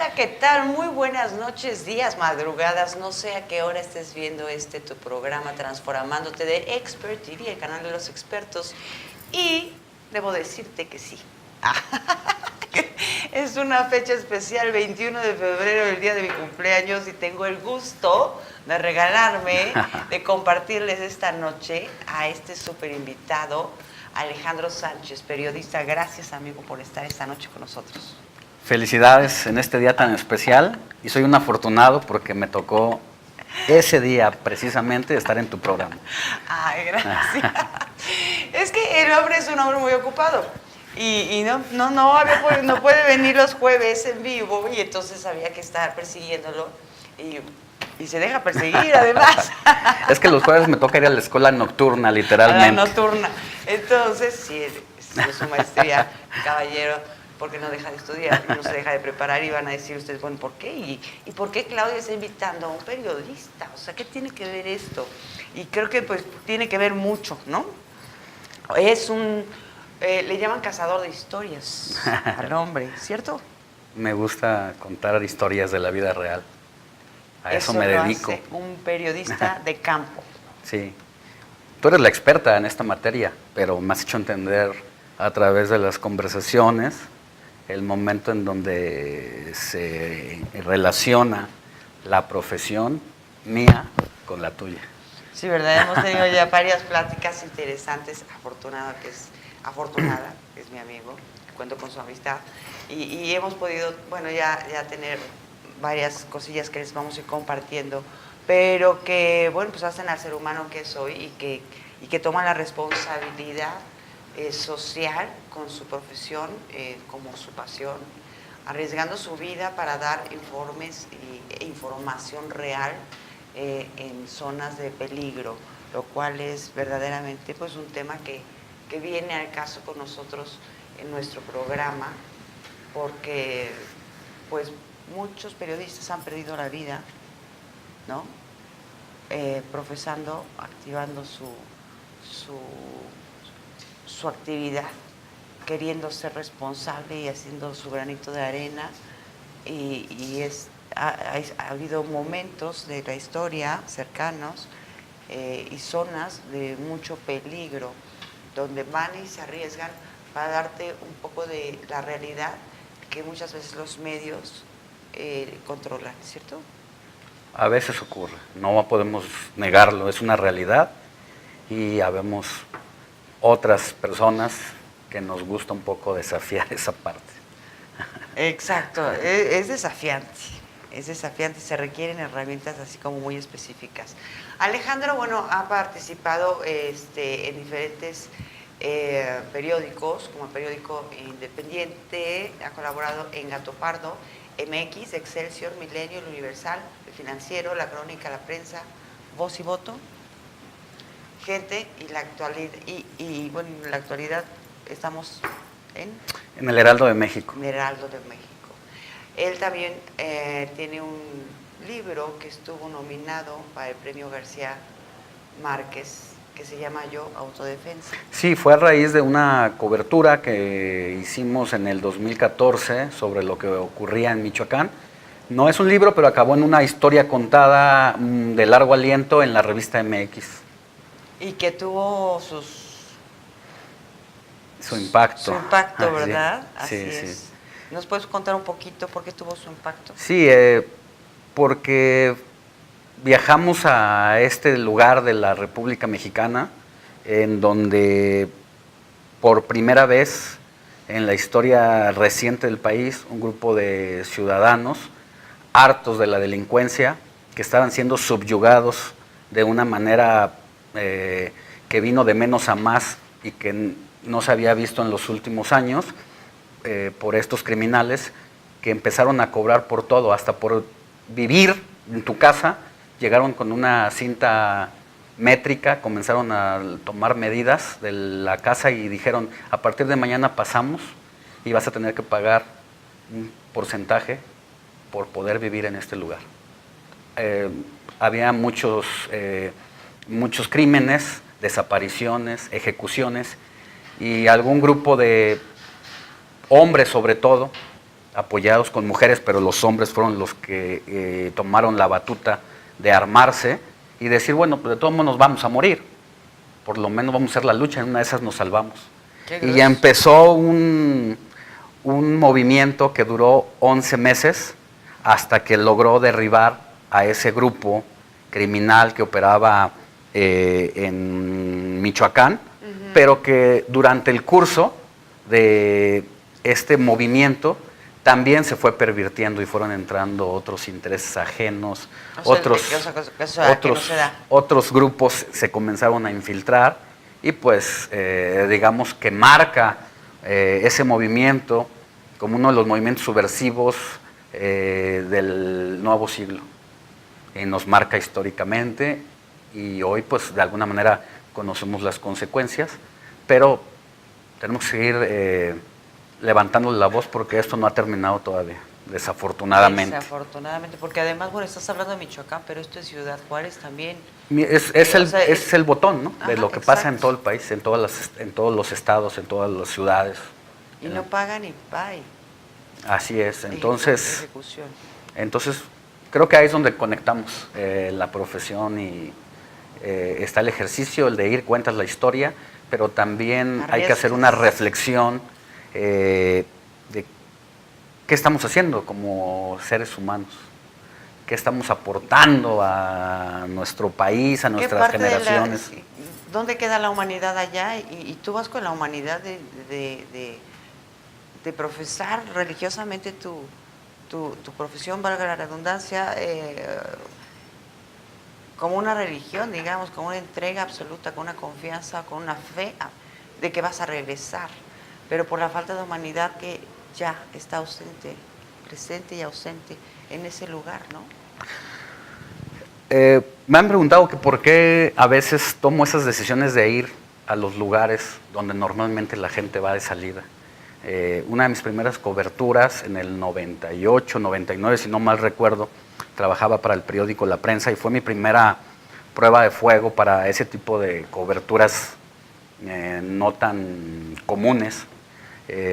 Hola, ¿qué tal? Muy buenas noches, días, madrugadas. No sé a qué hora estés viendo tu programa Transformándote de Expert TV, el canal de los expertos. Y debo decirte que sí. Es una fecha especial, 21 de febrero, el día de mi cumpleaños, y tengo el gusto de regalarme, de compartirles esta noche a este súper invitado, Alejandro Sánchez, periodista. Gracias, amigo, por estar esta noche con nosotros. Felicidades en este día tan especial, y soy un afortunado porque me tocó ese día precisamente estar en tu programa. Ay, gracias. Es que el hombre es un hombre muy ocupado y no puede venir los jueves en vivo, y entonces había que estar persiguiéndolo y se deja perseguir además. Es que los jueves me toca ir a la escuela nocturna, literalmente. A la nocturna. Entonces, sí, es su maestría, caballero, porque no deja de estudiar, no se deja de preparar, y van a decir ustedes, bueno, ¿por qué? ¿Y por qué Claudia está invitando a un periodista? O sea, ¿qué tiene que ver esto? Y creo que pues tiene que ver mucho, ¿no? Es le llaman cazador de historias al hombre, ¿cierto? Me gusta contar historias de la vida real. A eso me dedico. Hace un periodista de campo. Sí. Tú eres la experta en esta materia, pero me has hecho entender a través de las conversaciones el momento en donde se relaciona la profesión mía con la tuya. Sí, ¿verdad? Hemos tenido ya varias pláticas interesantes. Afortunada, que es mi amigo, cuento con su amistad, y hemos podido, bueno, ya tener varias cosillas que les vamos a ir compartiendo, pero que, bueno, pues hacen al ser humano que soy, y que toman la responsabilidad social con su profesión, como su pasión, arriesgando su vida para dar informes e información real en zonas de peligro, lo cual es verdaderamente pues un tema que viene al caso con nosotros en nuestro programa, porque pues muchos periodistas han perdido la vida, ¿no? Profesando, activando su actividad, queriendo ser responsable y haciendo su granito de arena, ha habido momentos de la historia cercanos y zonas de mucho peligro, donde van y se arriesgan para darte un poco de la realidad que muchas veces los medios controlan, ¿cierto? A veces ocurre, no podemos negarlo, es una realidad, y habemos otras personas que nos gusta un poco desafiar esa parte. Exacto, es desafiante, se requieren herramientas así como muy específicas. Alejandro, bueno, ha participado en diferentes periódicos, como el periódico Independiente, ha colaborado en Gato Pardo, MX, Excelsior, Milenio, El Universal, El Financiero, La Crónica, La Prensa, Voz y Voto, Gente, y la actualidad, bueno, en la actualidad estamos en el Heraldo de México. En el Heraldo de México. Él también tiene un libro que estuvo nominado para el Premio García Márquez, que se llama Yo, Autodefensa. Sí, fue a raíz de una cobertura que hicimos en el 2014 sobre lo que ocurría en Michoacán. No es un libro, pero acabó en una historia contada de largo aliento en la revista MX. Y que tuvo su impacto. Su impacto, ¿verdad? Sí, Así es. Sí. ¿Nos puedes contar un poquito por qué tuvo su impacto? Sí, porque viajamos a este lugar de la República Mexicana, en donde por primera vez en la historia reciente del país, un grupo de ciudadanos hartos de la delincuencia, que estaban siendo subyugados de una manera que vino de menos a más y que no se había visto en los últimos años, por estos criminales que empezaron a cobrar por todo, hasta por vivir en tu casa. Llegaron con una cinta métrica, comenzaron a tomar medidas de la casa y dijeron, a partir de mañana pasamos y vas a tener que pagar un porcentaje por poder vivir en este lugar. Había muchos crímenes, desapariciones, ejecuciones, y algún grupo de hombres sobre todo, apoyados con mujeres, pero los hombres fueron los que tomaron la batuta de armarse y decir, bueno, pues de todos modos nos vamos a morir, por lo menos vamos a hacer la lucha, en una de esas nos salvamos. Y ya empezó un movimiento que duró 11 meses hasta que logró derribar a ese grupo criminal que operaba en Michoacán, pero que durante el curso de este movimiento también se fue pervirtiendo y fueron entrando otros intereses ajenos, otros grupos se comenzaron a infiltrar y pues digamos que marca ese movimiento como uno de los movimientos subversivos del nuevo siglo. Y nos marca históricamente y hoy pues de alguna manera conocemos las consecuencias, pero tenemos que seguir levantando la voz porque esto no ha terminado todavía, desafortunadamente. Desafortunadamente, porque además, bueno, estás hablando de Michoacán, pero esto es Ciudad Juárez también. Es el botón, ¿no? Ajá, de lo que pasa en todo el país, en todos los estados, en todas las ciudades. Y no pagan ni pay. Así es, entonces ejecución. Creo que ahí es donde conectamos la profesión y está el ejercicio, el de ir, cuentas la historia, pero también hay que hacer una reflexión de qué estamos haciendo como seres humanos, qué estamos aportando a nuestro país, a nuestras generaciones. ¿Dónde queda la humanidad allá? Y tú vas con la humanidad de profesar religiosamente tu profesión, valga la redundancia, como una religión, digamos, con una entrega absoluta, con una confianza, con una fe de que vas a regresar, pero por la falta de humanidad que ya está ausente, presente y ausente en ese lugar, ¿no? Me han preguntado que por qué a veces tomo esas decisiones de ir a los lugares donde normalmente la gente va de salida. Una de mis primeras coberturas en el 98, 99, si no mal recuerdo, trabajaba para el periódico La Prensa y fue mi primera prueba de fuego para ese tipo de coberturas no tan comunes,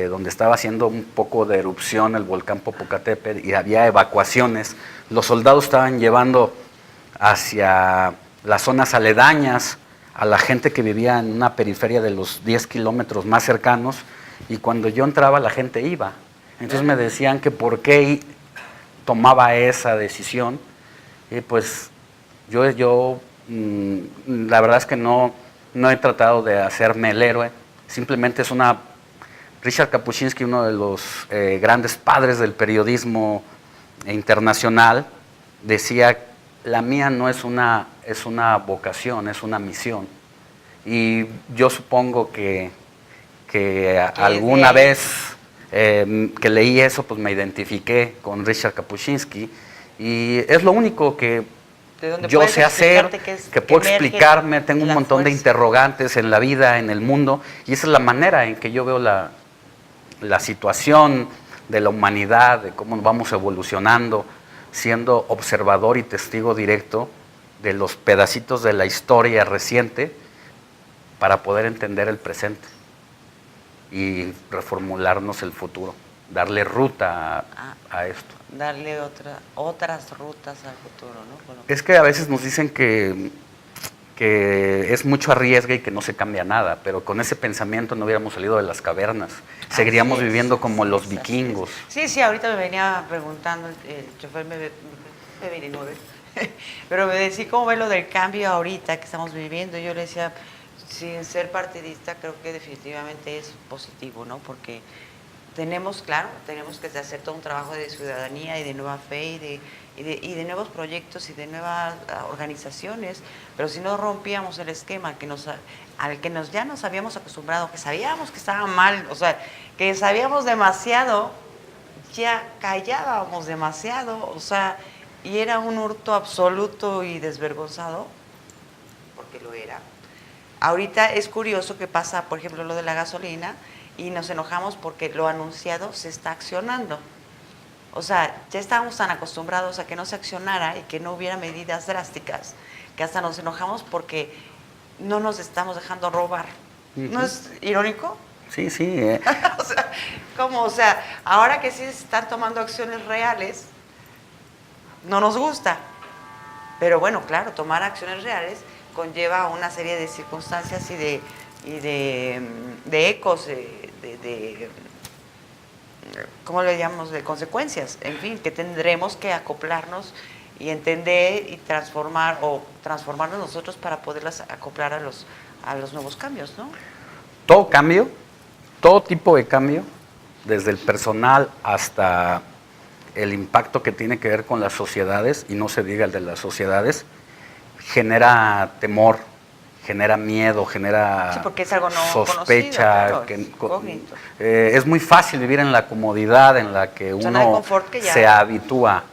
donde estaba haciendo un poco de erupción el volcán Popocatépetl y había evacuaciones. Los soldados estaban llevando hacia las zonas aledañas a la gente que vivía en una periferia de los 10 kilómetros más cercanos, y cuando yo entraba la gente iba. Entonces me decían que por qué tomaba esa decisión, y pues yo la verdad es que no he tratado de hacerme el héroe, simplemente es una... Richard Kapuscinski, uno de los grandes padres del periodismo internacional, decía, la mía no es una vocación, es una misión. Y yo supongo que alguna vez que leí eso, pues me identifiqué con Richard Kapuscinski, y es lo único que yo sé hacer, que puedo explicarme, tengo un montón de interrogantes en la vida, en el mundo, y esa es la manera en que yo veo la situación de la humanidad, de cómo vamos evolucionando, siendo observador y testigo directo de los pedacitos de la historia reciente para poder entender el presente y reformularnos el futuro, darle ruta a esto. Darle otras rutas al futuro, ¿no? Es que a veces nos dicen que es mucho arriesgue y que no se cambia nada, pero con ese pensamiento no hubiéramos salido de las cavernas, seguiríamos viviendo como los vikingos. Sí, ahorita me venía preguntando, el chofer me 29, pero me decía cómo ve lo del cambio ahorita que estamos viviendo. Yo le decía, sin ser partidista, creo que definitivamente es positivo, ¿no? Porque tenemos que hacer todo un trabajo de ciudadanía y de nueva fe y de nuevos proyectos y de nuevas organizaciones, pero si no rompíamos el esquema al que ya nos habíamos acostumbrado, que sabíamos que estaba mal, o sea, que sabíamos demasiado, ya callábamos demasiado, o sea, y era un hurto absoluto y desvergonzado, porque lo era. Ahorita es curioso que pasa, por ejemplo, lo de la gasolina, y nos enojamos porque lo anunciado se está accionando. O sea, ya estábamos tan acostumbrados a que no se accionara y que no hubiera medidas drásticas, que hasta nos enojamos porque no nos estamos dejando robar. ¿No es irónico? Sí, sí. O sea, ¿cómo? O sea, ahora que sí se están tomando acciones reales, no nos gusta. Pero bueno, claro, tomar acciones reales conlleva una serie de circunstancias de ecos, ¿cómo le llamamos? De consecuencias, en fin, que tendremos que acoplarnos y entender y transformarnos nosotros para poderlas acoplar a los nuevos cambios, ¿no? Todo cambio, todo tipo de cambio, desde el personal hasta el impacto que tiene que ver con las sociedades, y no se diga el de las sociedades, genera temor, genera miedo, genera sí, porque es algo no sospecha. Conocido, claro, Es muy fácil vivir en la comodidad en la que zona de uno confort que ya... se habitúa.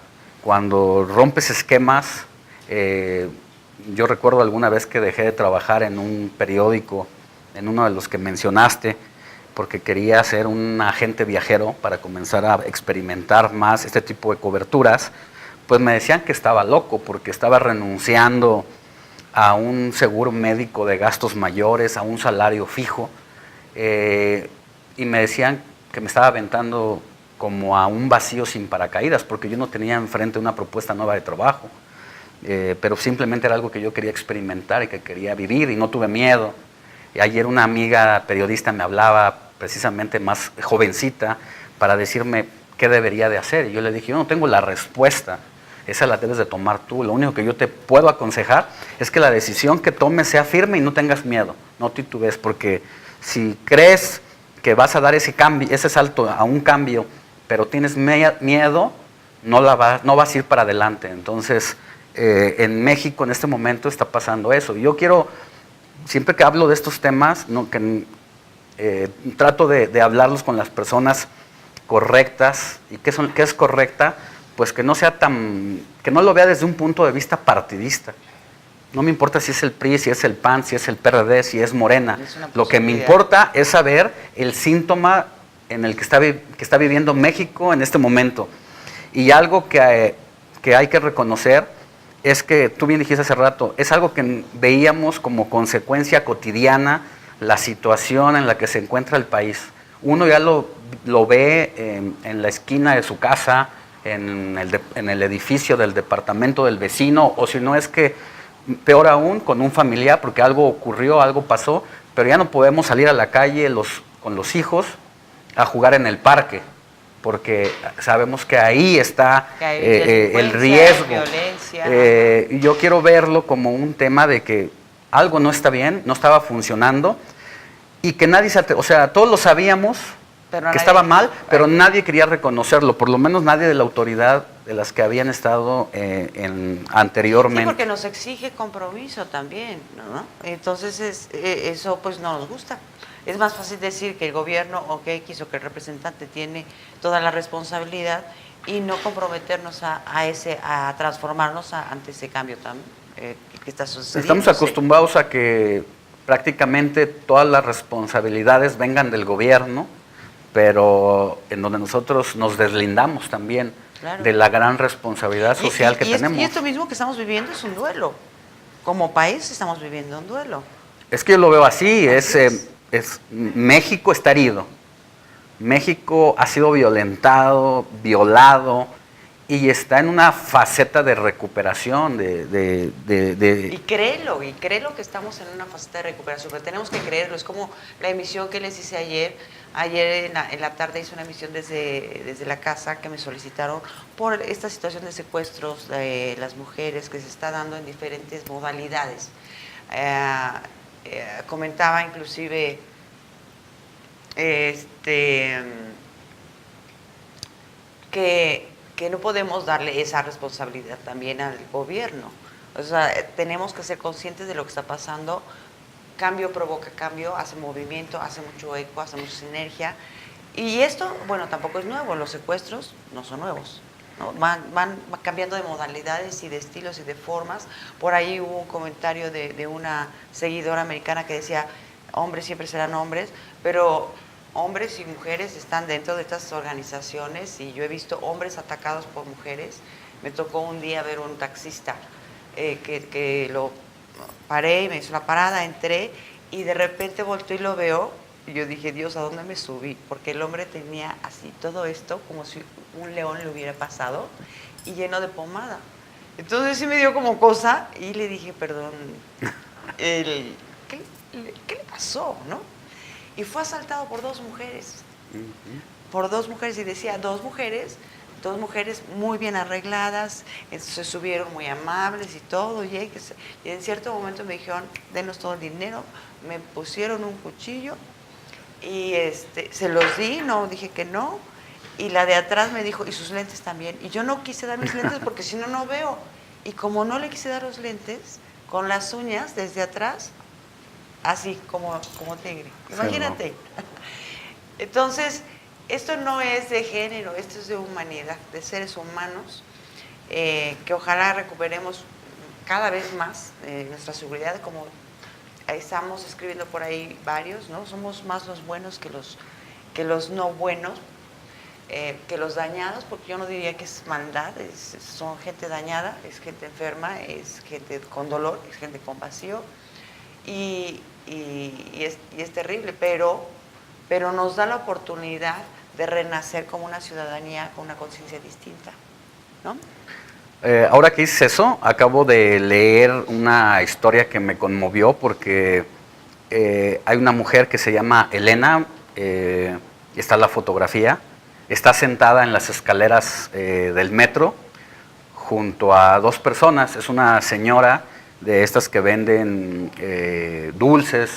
Cuando rompes esquemas, yo recuerdo alguna vez que dejé de trabajar en un periódico, en uno de los que mencionaste, porque quería ser un agente viajero para comenzar a experimentar más este tipo de coberturas, pues me decían que estaba loco porque estaba renunciando a un seguro médico de gastos mayores, a un salario fijo, y me decían que me estaba aventando como a un vacío sin paracaídas, porque yo no tenía enfrente una propuesta nueva de trabajo, pero simplemente era algo que yo quería experimentar y que quería vivir y no tuve miedo. Y ayer una amiga periodista me hablaba, precisamente más jovencita, para decirme qué debería de hacer. Y yo le dije, yo no tengo la respuesta, esa la debes de tomar tú. Lo único que yo te puedo aconsejar es que la decisión que tomes sea firme y no tengas miedo, no titubees, porque si crees que vas a dar ese cambio, ese salto a un cambio, pero tienes miedo, no vas a ir para adelante. Entonces, en México en este momento está pasando eso. Yo quiero, siempre que hablo de estos temas, trato de hablarlos con las personas correctas. ¿Y qué es correcta? Pues que no lo vea desde un punto de vista partidista. No me importa si es el PRI, si es el PAN, si es el PRD, si es Morena. Lo que me importa es saber el síntoma en el que está viviendo México en este momento. Y algo que hay que reconocer es que, tú bien dijiste hace rato, es algo que veíamos como consecuencia cotidiana, la situación en la que se encuentra el país. Uno ya lo ve en la esquina de su casa, en el edificio del departamento del vecino, o si no es que, peor aún, con un familiar, porque algo ocurrió, algo pasó, pero ya no podemos salir a la calle con los hijos a jugar en el parque, porque sabemos que ahí está el riesgo. Violencia. Yo quiero verlo como un tema de que algo no está bien, no estaba funcionando, y que nadie o sea, todos lo sabíamos que estaba mal, pero nadie quería reconocerlo, por lo menos nadie de la autoridad de las que habían estado anteriormente. Sí, porque nos exige compromiso también, ¿no? Entonces eso pues no nos gusta. Es más fácil decir que el gobierno o que X o que el representante tiene toda la responsabilidad y no comprometernos a transformarnos ante ese cambio que está sucediendo. Estamos acostumbrados a que prácticamente todas las responsabilidades vengan del gobierno, pero en donde nosotros nos deslindamos también de la gran responsabilidad social que tenemos. Y esto mismo que estamos viviendo es un duelo. Como país estamos viviendo un duelo. Es que yo lo veo así, México está herido. México ha sido violentado, violado, y está en una faceta de recuperación. Y créelo que estamos en una faceta de recuperación, pero tenemos que creerlo. Es como la emisión que les hice ayer. Ayer en la tarde hice una emisión desde la casa que me solicitaron por esta situación de secuestros de las mujeres que se está dando en diferentes modalidades. Comentaba inclusive que no podemos darle esa responsabilidad también al gobierno. O sea, tenemos que ser conscientes de lo que está pasando. Cambio provoca cambio, hace movimiento, hace mucho eco, hace mucha sinergia. Y esto, bueno, tampoco es nuevo, los secuestros no son nuevos, ¿no? Van cambiando de modalidades y de estilos y de formas. Por ahí hubo un comentario de una seguidora americana que decía, hombres siempre serán hombres, pero hombres y mujeres están dentro de estas organizaciones y yo he visto hombres atacados por mujeres. Me tocó un día ver un taxista que lo paré y me hizo la parada, entré y de repente volteo y lo veo Y yo dije, Dios, ¿a dónde me subí? Porque el hombre tenía así todo esto, como si un león le hubiera pasado, y lleno de pomada. Entonces sí me dio como cosa, y le dije, perdón, ¿qué le pasó, no? Y fue asaltado por 2 mujeres. Por 2 mujeres, y decía, 2 mujeres muy bien arregladas, se subieron muy amables y todo, y en cierto momento me dijeron, denos todo el dinero, me pusieron un cuchillo, y se los di, no dije que no, y la de atrás me dijo, y sus lentes también, y yo no quise dar mis lentes porque si no, no veo, y como no le quise dar los lentes, con las uñas desde atrás, así como tigre, imagínate. Sí, no. Entonces, esto no es de género, esto es de humanidad, de seres humanos, que ojalá recuperemos cada vez más nuestra seguridad, como estamos escribiendo por ahí varios, ¿no? Somos más los buenos que los no buenos, que los dañados, porque yo no diría que es maldad, son gente dañada, es gente enferma, es gente con dolor, es gente con vacío, y es terrible, pero nos da la oportunidad de renacer como una ciudadanía con una conciencia distinta, ¿no? Ahora que dices eso, acabo de leer una historia que me conmovió porque hay una mujer que se llama Elena, está la fotografía, está sentada en las escaleras del metro junto a 2 personas. Es una señora de estas que venden dulces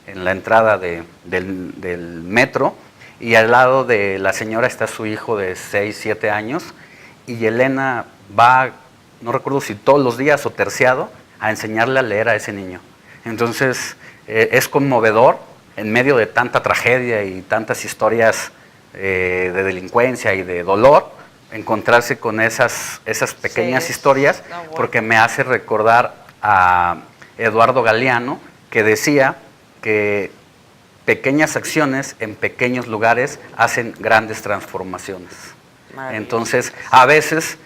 en la entrada del metro, y al lado de la señora está su hijo de 6, 7 años, y Elena va, no recuerdo si todos los días o terciado, a enseñarle a leer a ese niño. Entonces es conmovedor, en medio de tanta tragedia y tantas historias de delincuencia y de dolor, encontrarse con esas pequeñas historias, porque me hace recordar a Eduardo Galeano, que decía que pequeñas acciones en pequeños lugares hacen grandes transformaciones. Entonces, a veces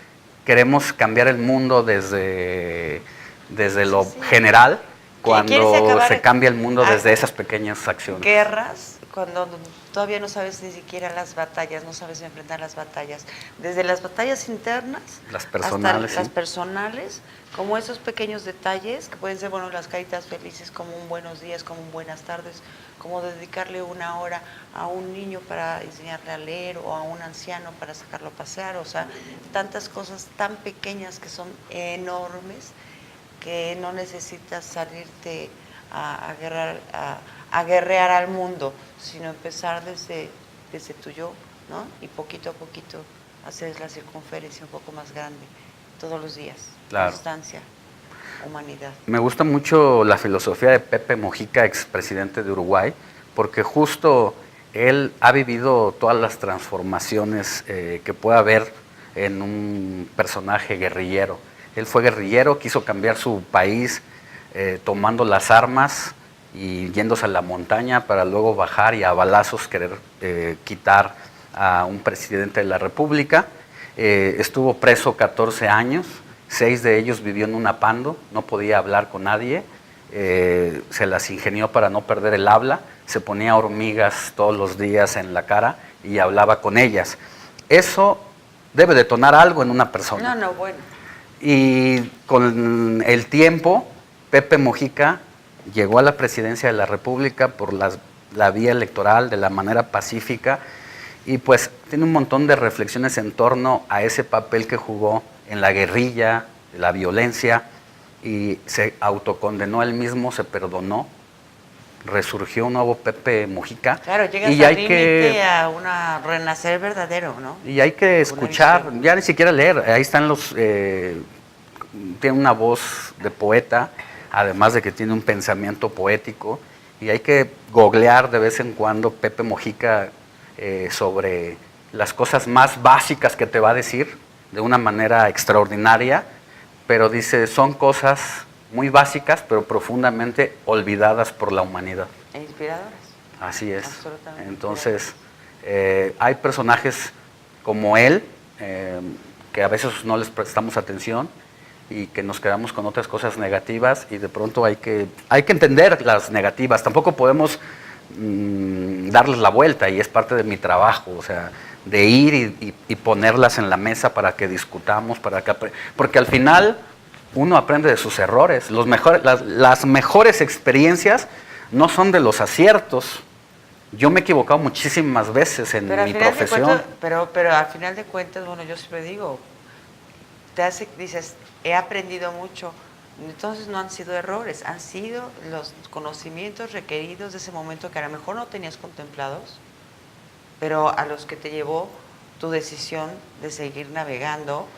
queremos cambiar el mundo desde lo general, cuando se cambia el mundo desde esas pequeñas acciones. Guerras, cuando todavía no sabes ni siquiera las batallas, no sabes enfrentar las batallas, desde las batallas internas las personales, hasta las personales, como esos pequeños detalles que pueden ser, bueno, las caritas felices, como un buenos días, como un buenas tardes, como dedicarle 1 hora a un niño para enseñarle a leer, o a un anciano para sacarlo a pasear, o sea, tantas cosas tan pequeñas que son enormes, que no necesitas salirte a guerrear al mundo, sino empezar desde tu yo, ¿no? Y poquito a poquito hacer la circunferencia un poco más grande, todos los días. Claro. Constancia, humanidad. Me gusta mucho la filosofía de Pepe Mujica, expresidente de Uruguay, porque justo él ha vivido todas las transformaciones que puede haber en un personaje guerrillero. Él fue guerrillero, quiso cambiar su país tomando las armas y yéndose a la montaña para luego bajar y a balazos querer quitar a un presidente de la República. Estuvo preso 14 años, 6 de ellos vivió en un apando, no podía hablar con nadie, se las ingenió para no perder el habla, se ponía hormigas todos los días en la cara y hablaba con ellas. Eso debe detonar algo en una persona. No, bueno. Y con el tiempo, Pepe Mujica llegó a la presidencia de la República por la vía electoral, de la manera pacífica, y pues tiene un montón de reflexiones en torno a ese papel que jugó en la guerrilla, la violencia, y se autocondenó él mismo, se perdonó, resurgió un nuevo Pepe Mujica. Claro, llegas al límite a un renacer verdadero, ¿no? Y hay que escuchar, ya ni siquiera leer, ahí están tiene una voz de poeta, además de que tiene un pensamiento poético, y hay que googlear de vez en cuando Pepe Mujica sobre las cosas más básicas que te va a decir, de una manera extraordinaria, pero dice, son cosas muy básicas, pero profundamente olvidadas por la humanidad. E inspiradoras. Así es. Absolutamente. Entonces, hay personajes como él, que a veces no les prestamos atención y que nos quedamos con otras cosas negativas, y de pronto hay que entender las negativas. Tampoco podemos darles la vuelta, y es parte de mi trabajo, o sea, de ir y ponerlas en la mesa para que discutamos, porque al final uno aprende de sus errores. Las mejores experiencias no son de los aciertos. Yo me he equivocado muchísimas veces en mi profesión. Pero al final de cuentas, bueno, yo siempre digo, dices, he aprendido mucho. Entonces no han sido errores, han sido los conocimientos requeridos de ese momento que a lo mejor no tenías contemplados, pero a los que te llevó tu decisión de seguir navegando.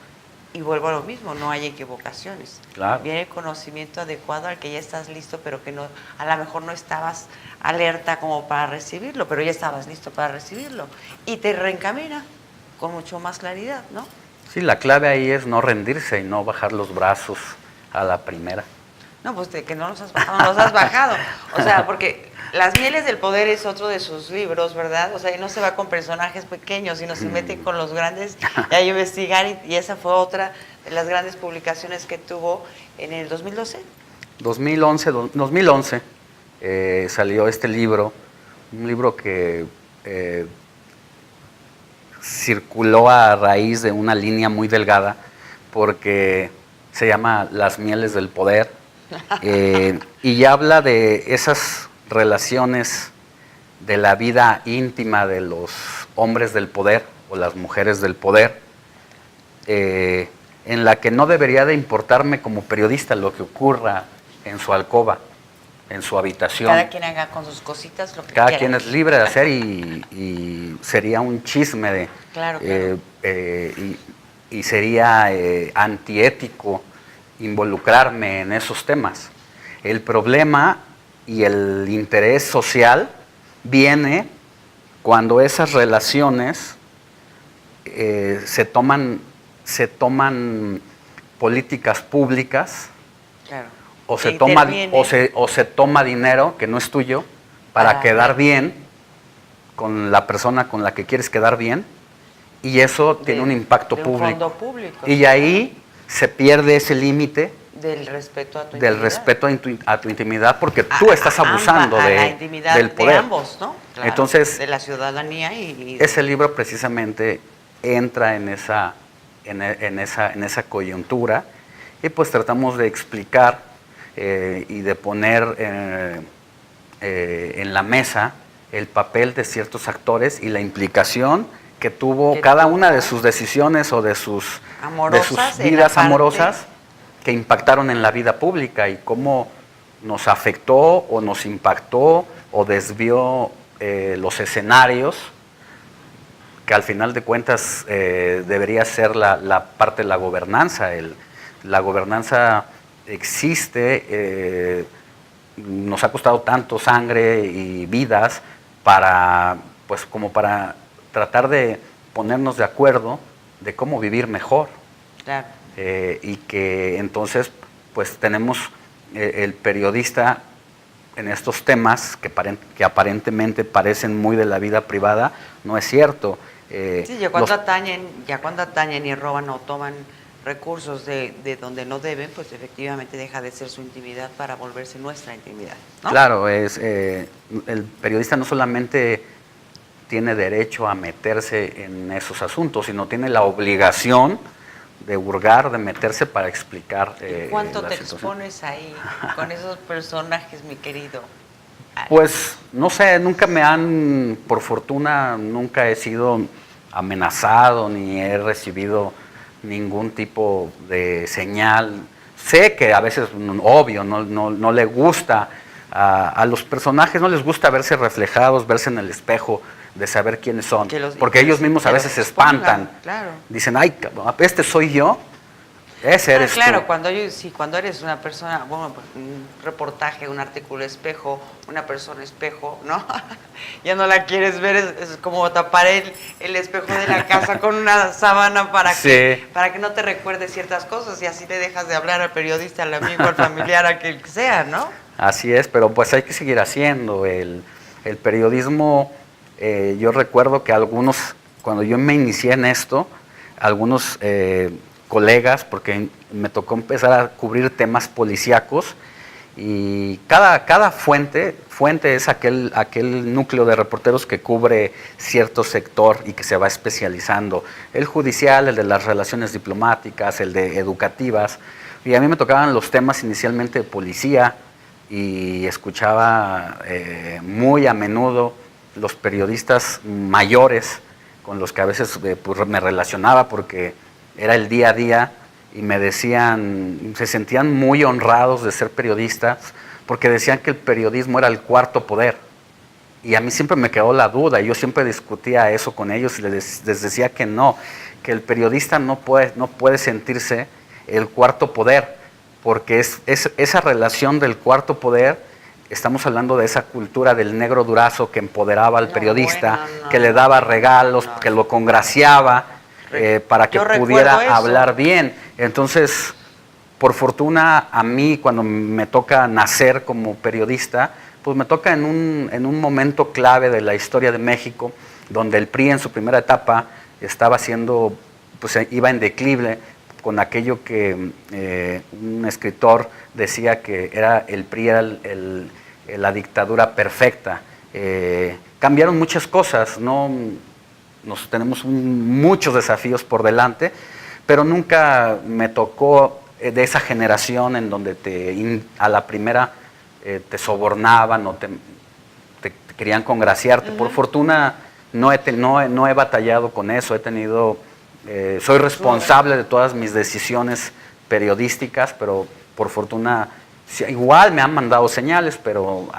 Y vuelvo a lo mismo, no hay equivocaciones. Claro. Viene el conocimiento adecuado al que ya estás listo, pero que no, a lo mejor no estabas alerta como para recibirlo, pero ya estabas listo para recibirlo. Y te reencamina con mucho más claridad, ¿no? Sí, la clave ahí es no rendirse y no bajar los brazos a la primera. No, pues de que no los has bajado, no los has bajado. O sea, porque Las mieles del poder es otro de sus libros, ¿verdad? O sea, y no se va con personajes pequeños, sino se mete con los grandes y a investigar, y esa fue otra de las grandes publicaciones que tuvo en el 2012. 2011 salió este libro, un libro que circuló a raíz de una línea muy delgada, porque se llama Las mieles del poder, y habla de esas relaciones de la vida íntima de los hombres del poder o las mujeres del poder, en la que no debería de importarme como periodista lo que ocurra en su alcoba, en su habitación. Cada quien haga con sus cositas lo que Cada quiera. quien es libre de hacer, y sería un chisme de, claro. y sería antiético involucrarme en esos temas. El problema y el interés social viene cuando esas relaciones se toman políticas públicas, claro. o se toma dinero que no es tuyo para quedar bien con la persona con la que quieres quedar bien, y eso tiene un impacto público. Fondo público. Y ahí se pierde ese límite del respeto a tu intimidad. Del respeto a tu intimidad, porque tú estás abusando la intimidad del poder. De ambos, ¿no? Claro, entonces, de la ciudadanía ese libro precisamente entra en esa coyuntura, y pues tratamos de explicar y de poner en la mesa el papel de ciertos actores y la implicación que tuvo cada una de sus decisiones o de sus vidas amorosas que impactaron en la vida pública, y cómo nos afectó o nos impactó o desvió los escenarios, que al final de cuentas debería ser la parte de la gobernanza. La gobernanza existe, nos ha costado tanto sangre y vidas como para tratar de ponernos de acuerdo de cómo vivir mejor. Claro. Y que entonces pues tenemos el periodista en estos temas que aparentemente parecen muy de la vida privada, no es cierto. Sí, ya cuando atañen y roban o toman recursos de donde no deben, pues efectivamente deja de ser su intimidad para volverse nuestra intimidad, ¿no? Claro, el periodista no solamente tiene derecho a meterse en esos asuntos, sino tiene la obligación de hurgar, de meterse para explicar ¿Cuánto la te situación. expones ahí con esos personajes, mi querido? Pues no sé, por fortuna, nunca he sido amenazado ni he recibido ningún tipo de señal. Sé que a veces, obvio, no le gusta a los personajes, no les gusta verse reflejados, verse en el espejo, de saber quiénes son, porque ellos mismos a veces se espantan. Claro. Dicen, ay, este soy yo, ese eres claro, tú. Cuando eres una persona, bueno, un reportaje, un artículo espejo, una persona espejo, ¿no? Ya no la quieres ver, es como tapar el espejo de la casa con una sábana para que no te recuerde ciertas cosas, y así le dejas de hablar al periodista, al amigo, al familiar, a quien sea, ¿no? Así es, pero pues hay que seguir haciendo el periodismo. Yo recuerdo que cuando yo me inicié en esto, algunos colegas, porque me tocó empezar a cubrir temas policíacos, y cada fuente es aquel núcleo de reporteros que cubre cierto sector y que se va especializando. El judicial, el de las relaciones diplomáticas, el de educativas. Y a mí me tocaban los temas inicialmente de policía y escuchaba muy a menudo los periodistas mayores con los que a veces pues, me relacionaba porque era el día a día y me decían, se sentían muy honrados de ser periodistas porque decían que el periodismo era el cuarto poder. Y a mí siempre me quedó la duda, y yo siempre discutía eso con ellos y les decía que no, que el periodista no puede sentirse el cuarto poder, porque es esa relación del cuarto poder, estamos hablando de esa cultura del negro durazo que empoderaba al periodista, que le daba regalos, que lo congraciaba para que pudiera hablar bien. Entonces, por fortuna, a mí cuando me toca nacer como periodista, pues me toca en un momento clave de la historia de México, donde el PRI en su primera etapa estaba haciendo, pues iba en declive con aquello que un escritor decía que era el PRI era la dictadura perfecta. Cambiaron muchas cosas, ¿no? Tenemos muchos desafíos por delante, pero nunca me tocó de esa generación en donde a la primera te sobornaban o te querían congraciarte. Por fortuna no he batallado con eso, soy responsable de todas mis decisiones periodísticas, pero por fortuna igual me han mandado señales, pero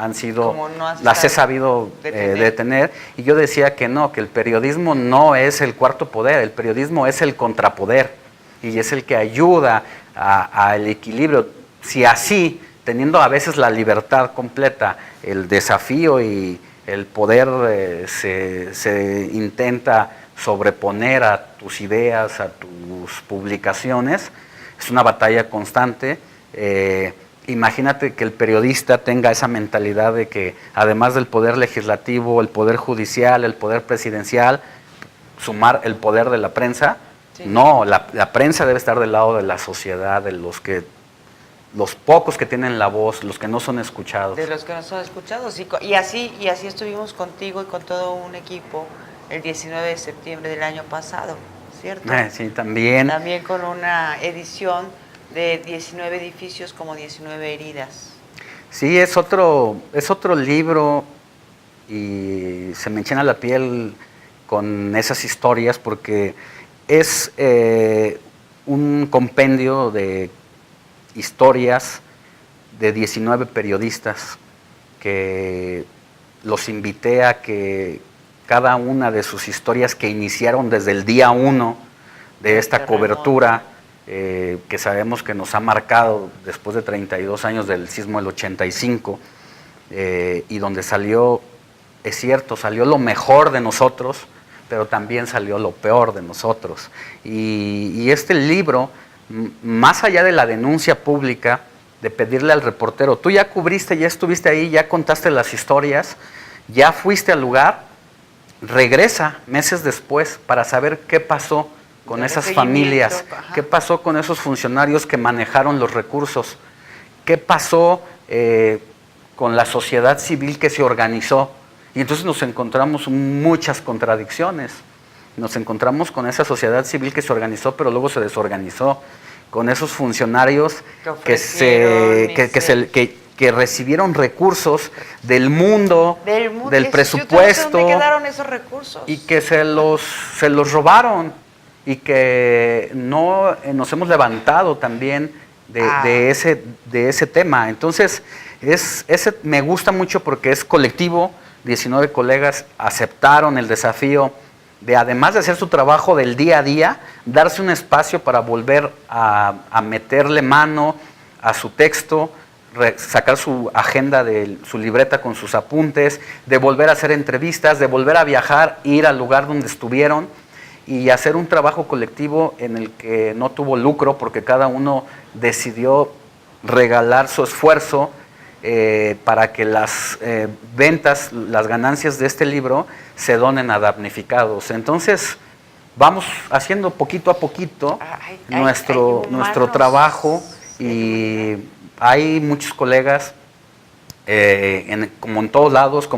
las he sabido detener. Y yo decía que no, que el periodismo no es el cuarto poder, el periodismo es el contrapoder y es el que ayuda al equilibrio. Si así, teniendo a veces la libertad completa, el desafío y el poder se intenta sobreponer a tus ideas, a tus publicaciones, es una batalla constante. Imagínate que el periodista tenga esa mentalidad de que además del poder legislativo, el poder judicial, el poder presidencial, sumar el poder de la prensa. Sí. No, la prensa debe estar del lado de la sociedad, de los pocos que tienen la voz, los que no son escuchados. De los que no son escuchados. Y así estuvimos contigo y con todo un equipo el 19 de septiembre del año pasado, ¿cierto? Sí, también. También con una edición de 19 edificios como 19 heridas. Sí, es otro libro y se me enchina la piel con esas historias porque es un compendio de historias de 19 periodistas que los invité a que cada una de sus historias que iniciaron desde el día 1 de esta cobertura, que sabemos que nos ha marcado después de 32 años del sismo del 85, y donde salió, es cierto, salió lo mejor de nosotros, pero también salió lo peor de nosotros. Y este libro, más allá de la denuncia pública, de pedirle al reportero, tú ya cubriste, ya estuviste ahí, ya contaste las historias, ya fuiste al lugar, regresa meses después para saber qué pasó con esas familias, qué pasó con esos funcionarios que manejaron los recursos, qué pasó con la sociedad civil que se organizó. Y entonces nos encontramos muchas contradicciones. Nos encontramos con esa sociedad civil que se organizó, pero luego se desorganizó, con esos funcionarios que recibieron recursos del mundo, del presupuesto. ¿Dónde quedaron esos recursos? Y que se los robaron y que no nos hemos levantado también de ese tema. Entonces, ese me gusta mucho porque es colectivo. 19 colegas aceptaron el desafío de, además de hacer su trabajo del día a día, darse un espacio para volver a meterle mano a su texto, sacar su agenda, su libreta con sus apuntes, de volver a hacer entrevistas, de volver a viajar, ir al lugar donde estuvieron y hacer un trabajo colectivo en el que no tuvo lucro porque cada uno decidió regalar su esfuerzo para que las ventas, las ganancias de este libro se donen a damnificados. Entonces, vamos haciendo poquito a poquito nuestro trabajo y hay muchos colegas, como en todos lados,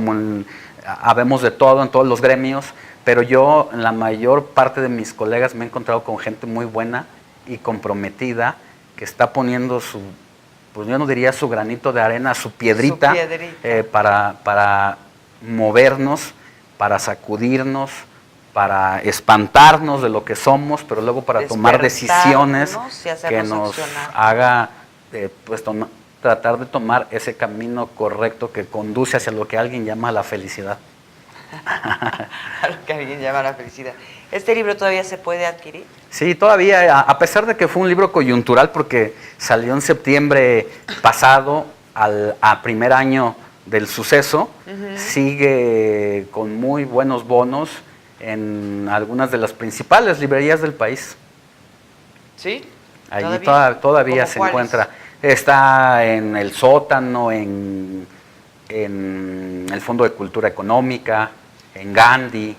habemos de todo, en todos los gremios, pero yo, en la mayor parte de mis colegas, me he encontrado con gente muy buena y comprometida, que está poniendo pues yo no diría su granito de arena, su piedrita, para movernos, para sacudirnos, para espantarnos de lo que somos, pero luego para tomar decisiones que nos haga pues tratar de tomar ese camino correcto que conduce hacia lo que alguien llama la felicidad. A lo que alguien llama la felicidad. ¿Este libro todavía se puede adquirir? Sí, todavía, a pesar de que fue un libro coyuntural porque salió en septiembre pasado, a primer año del suceso, sigue con muy buenos bonos en algunas de las principales librerías del país. ¿Sí? Allí todavía se encuentra. Está en el Sótano, en el Fondo de Cultura Económica, en Gandhi,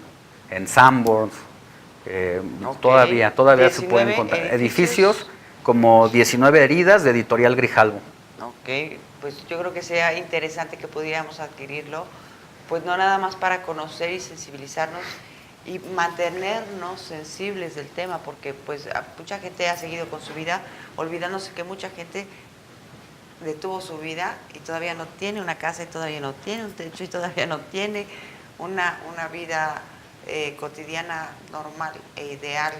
en Sanborns. Todavía se pueden encontrar edificios como 19 heridas de Editorial Grijalvo. Ok, pues yo creo que sea interesante que pudiéramos adquirirlo, pues no nada más para conocer y sensibilizarnos y mantenernos sensibles del tema, porque pues mucha gente ha seguido con su vida, olvidándose que mucha gente detuvo su vida y todavía no tiene una casa y todavía no tiene un techo y todavía no tiene una vida cotidiana normal e ideal,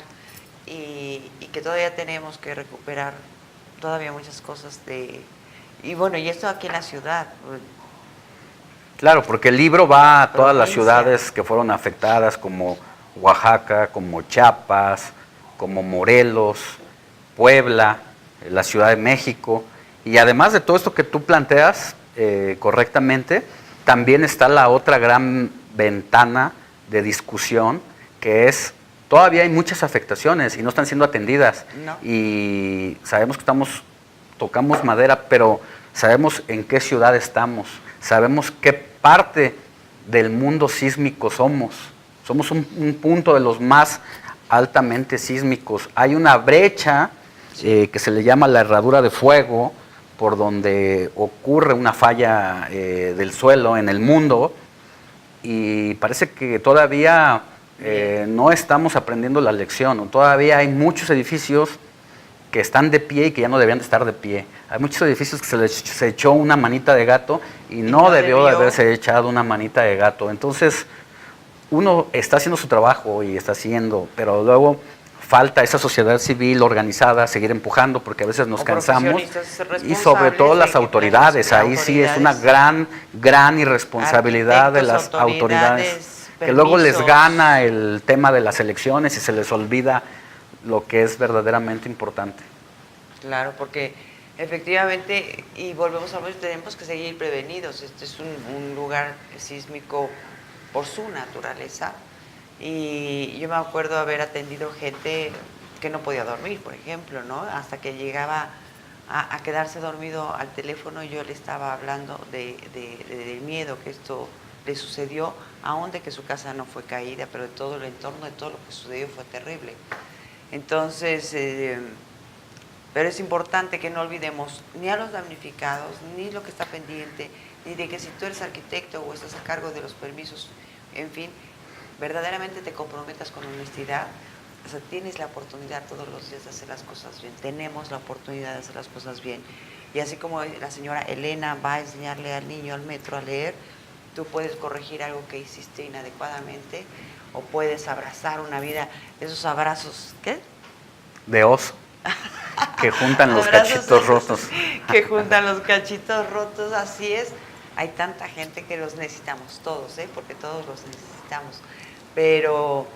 y que todavía tenemos que recuperar todavía muchas cosas y bueno, y esto aquí en la ciudad. Claro, porque el libro va a todas las ciudades que fueron afectadas, como Oaxaca, como Chiapas, como Morelos, Puebla, la Ciudad de México, y además de todo esto que tú planteas correctamente, también está la otra gran ventana de discusión, que es, todavía hay muchas afectaciones y no están siendo atendidas. No. Y sabemos que tocamos madera, pero sabemos en qué ciudad estamos, sabemos qué parte del mundo sísmico somos. Somos un punto de los más altamente sísmicos. Hay una brecha que se le llama la herradura de fuego, por donde ocurre una falla del suelo en el mundo, y parece que todavía no estamos aprendiendo la lección. Todavía hay muchos edificios que están de pie y que ya no debían de estar de pie. Hay muchos edificios que se echó una manita de gato y no debió de haberse echado una manita de gato. Entonces, uno está haciendo su trabajo y está haciendo, pero luego falta esa sociedad civil organizada, seguir empujando, porque a veces nos cansamos, y sobre todo las autoridades. Ahí sí es una gran irresponsabilidad de las autoridades, que luego les gana el tema de las elecciones y se les olvida lo que es verdaderamente importante. Claro, porque efectivamente, y volvemos a ver, tenemos que seguir prevenidos. Este es un lugar sísmico por su naturaleza, y yo me acuerdo haber atendido gente que no podía dormir, por ejemplo, ¿no? Hasta que llegaba a quedarse dormido al teléfono, y yo le estaba hablando del miedo que esto le sucedió, aún de que su casa no fue caída, pero de todo el entorno, de todo lo que sucedió fue terrible. Entonces, pero es importante que no olvidemos ni a los damnificados, ni lo que está pendiente, ni de que si tú eres arquitecto o estás a cargo de los permisos, en fin, verdaderamente te comprometas con honestidad. O sea, tienes la oportunidad todos los días de hacer las cosas bien, tenemos la oportunidad de hacer las cosas bien. Y así como la señora Elena va a enseñarle al niño al metro a leer, tú puedes corregir algo que hiciste inadecuadamente, o puedes abrazar una vida, esos abrazos, ¿qué? De oso, que juntan los cachitos rotos. Que juntan los cachitos rotos, así es. Hay tanta gente que los necesitamos todos, porque todos los necesitamos. Pero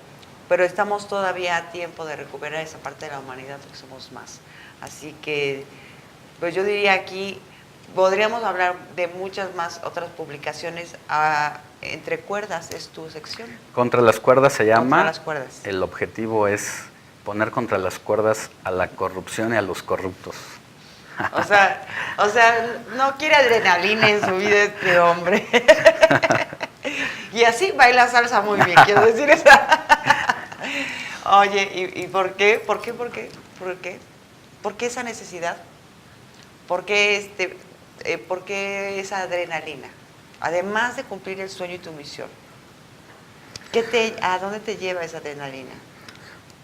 estamos todavía a tiempo de recuperar esa parte de la humanidad, porque somos más. Así que, pues yo diría aquí, podríamos hablar de muchas más otras publicaciones. Entre cuerdas es tu sección. Contra las cuerdas se llama. Contra las cuerdas. El objetivo es poner contra las cuerdas a la corrupción y a los corruptos. O sea, no quiere adrenalina en su vida este hombre. Y así baila salsa muy bien, quiero decir eso. Oye, ¿y por qué? ¿Por qué esa necesidad? ¿Por qué esa adrenalina? Además de cumplir el sueño y tu misión, ¿a dónde te lleva esa adrenalina?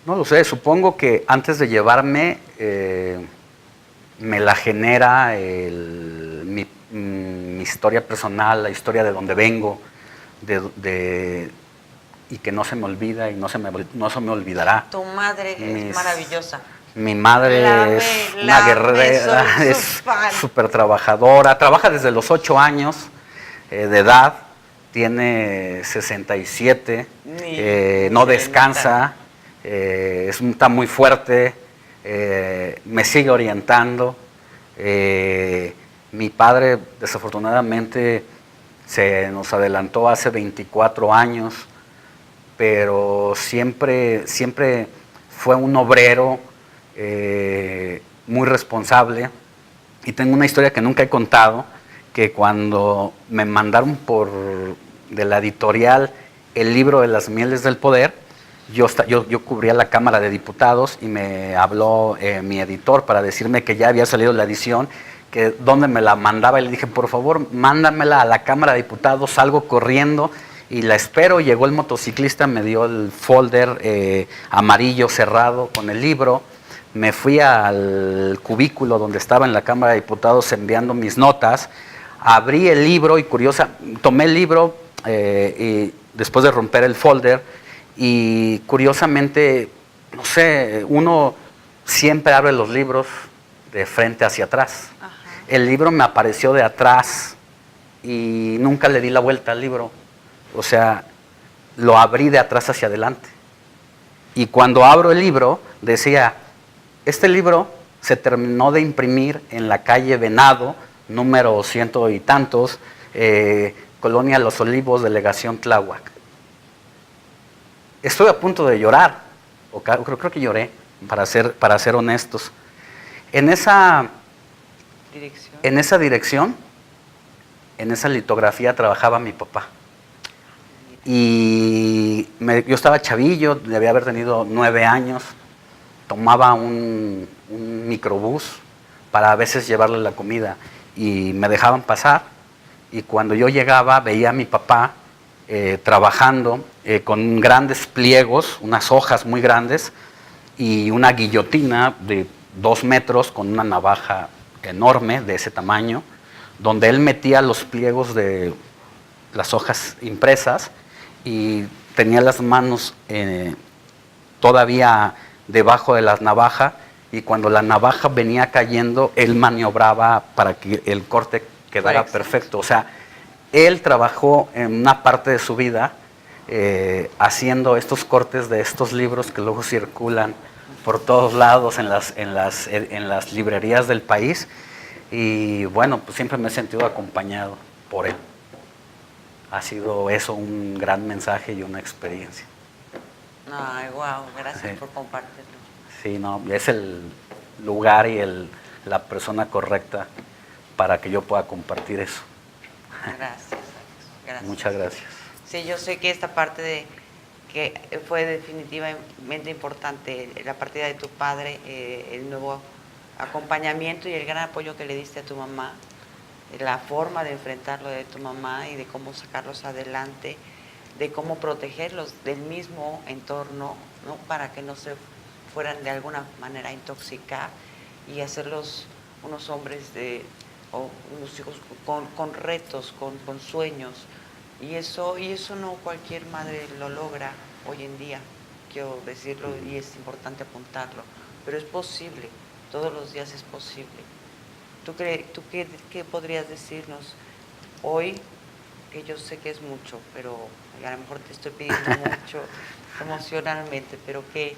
No lo sé, supongo que antes de llevarme me la genera mi historia personal, la historia de donde vengo, y que no se me olvida y no se me olvidará. Tu madre es maravillosa. Mi madre es una guerrera, es súper trabajadora, trabaja desde los 8 años de edad, tiene 67, no descansa, está muy fuerte, me sigue orientando. Mi padre desafortunadamente se nos adelantó hace 24 años, pero siempre fue un obrero muy responsable. Y tengo una historia que nunca he contado, que cuando me mandaron de la editorial el libro de Las Mieles del Poder, yo cubría la Cámara de Diputados y me habló mi editor para decirme que ya había salido la edición, que dónde me la mandaba, y le dije, por favor, mándamela a la Cámara de Diputados. Salgo corriendo y la espero. Llegó el motociclista, me dio el folder amarillo cerrado con el libro. Me fui al cubículo donde estaba en la Cámara de Diputados enviando mis notas. Abrí el libro y tomé el libro y después de romper el folder, y curiosamente, no sé, uno siempre abre los libros de frente hacia atrás. Ajá. El libro me apareció de atrás y nunca le di la vuelta al libro. O sea, lo abrí de atrás hacia adelante. Y cuando abro el libro, decía, este libro se terminó de imprimir en la calle Venado, número 100 y tantos, Colonia Los Olivos, delegación Tláhuac. Estoy a punto de llorar, creo que lloré, para ser honestos. En esa dirección, en esa litografía trabajaba mi papá. Y yo estaba chavillo, debía haber tenido 9 años, tomaba un microbús para a veces llevarle la comida y me dejaban pasar, y cuando yo llegaba veía a mi papá trabajando con grandes pliegos, unas hojas muy grandes y una guillotina de 2 metros con una navaja enorme de ese tamaño, donde él metía los pliegos de las hojas impresas y tenía las manos todavía debajo de la navaja, y cuando la navaja venía cayendo, él maniobraba para que el corte quedara perfecto. O sea, él trabajó en una parte de su vida haciendo estos cortes de estos libros que luego circulan por todos lados en las librerías del país, y bueno, pues siempre me he sentido acompañado por él. Ha sido eso un gran mensaje y una experiencia. Ay, wow, gracias por compartirlo. Sí, no, es el lugar y la persona correcta para que yo pueda compartir eso. Gracias. Muchas gracias. Sí, yo sé que esta parte que fue definitivamente importante, la partida de tu padre, el nuevo acompañamiento y el gran apoyo que le diste a tu mamá, la forma de enfrentarlo de tu mamá y de cómo sacarlos adelante, de cómo protegerlos del mismo entorno, ¿no? Para que no se fueran de alguna manera a intoxicar, y hacerlos unos hombres o unos hijos con retos, con sueños. Y eso no cualquier madre lo logra hoy en día, quiero decirlo, y es importante apuntarlo. Pero es posible, todos los días es posible. ¿Tú qué podrías decirnos hoy? Que yo sé que es mucho, pero a lo mejor te estoy pidiendo mucho emocionalmente, pero que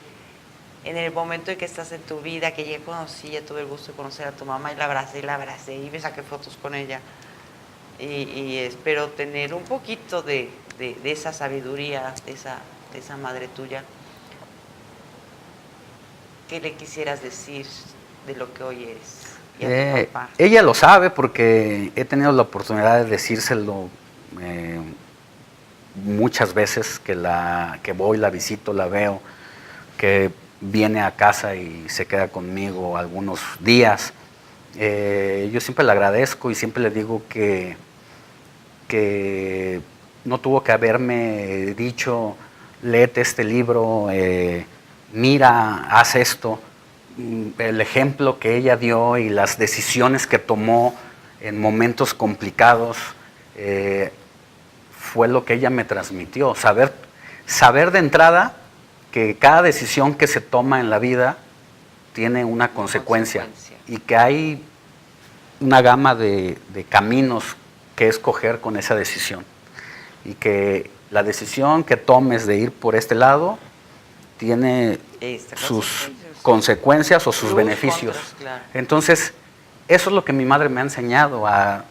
en el momento en que estás en tu vida, que ya conocí, ya tuve el gusto de conocer a tu mamá, y la abracé y me saqué fotos con ella, y espero tener un poquito de esa sabiduría, de esa madre tuya. ¿Qué le quisieras decir de lo que hoy eres? Y a tu papá. Ella lo sabe porque he tenido la oportunidad de decírselo muchas veces que voy, la visito, la veo, que viene a casa y se queda conmigo algunos días. Yo siempre le agradezco y siempre le digo que no tuvo que haberme dicho, léete este libro, mira, haz esto. El ejemplo que ella dio y las decisiones que tomó en momentos complicados fue lo que ella me transmitió. Saber de entrada que cada decisión que se toma en la vida tiene una consecuencia y que hay una gama de caminos que escoger con esa decisión y que la decisión que tomes de ir por este lado tiene sus consecuencias o sus beneficios. Claro. Entonces, eso es lo que mi madre me ha enseñado, a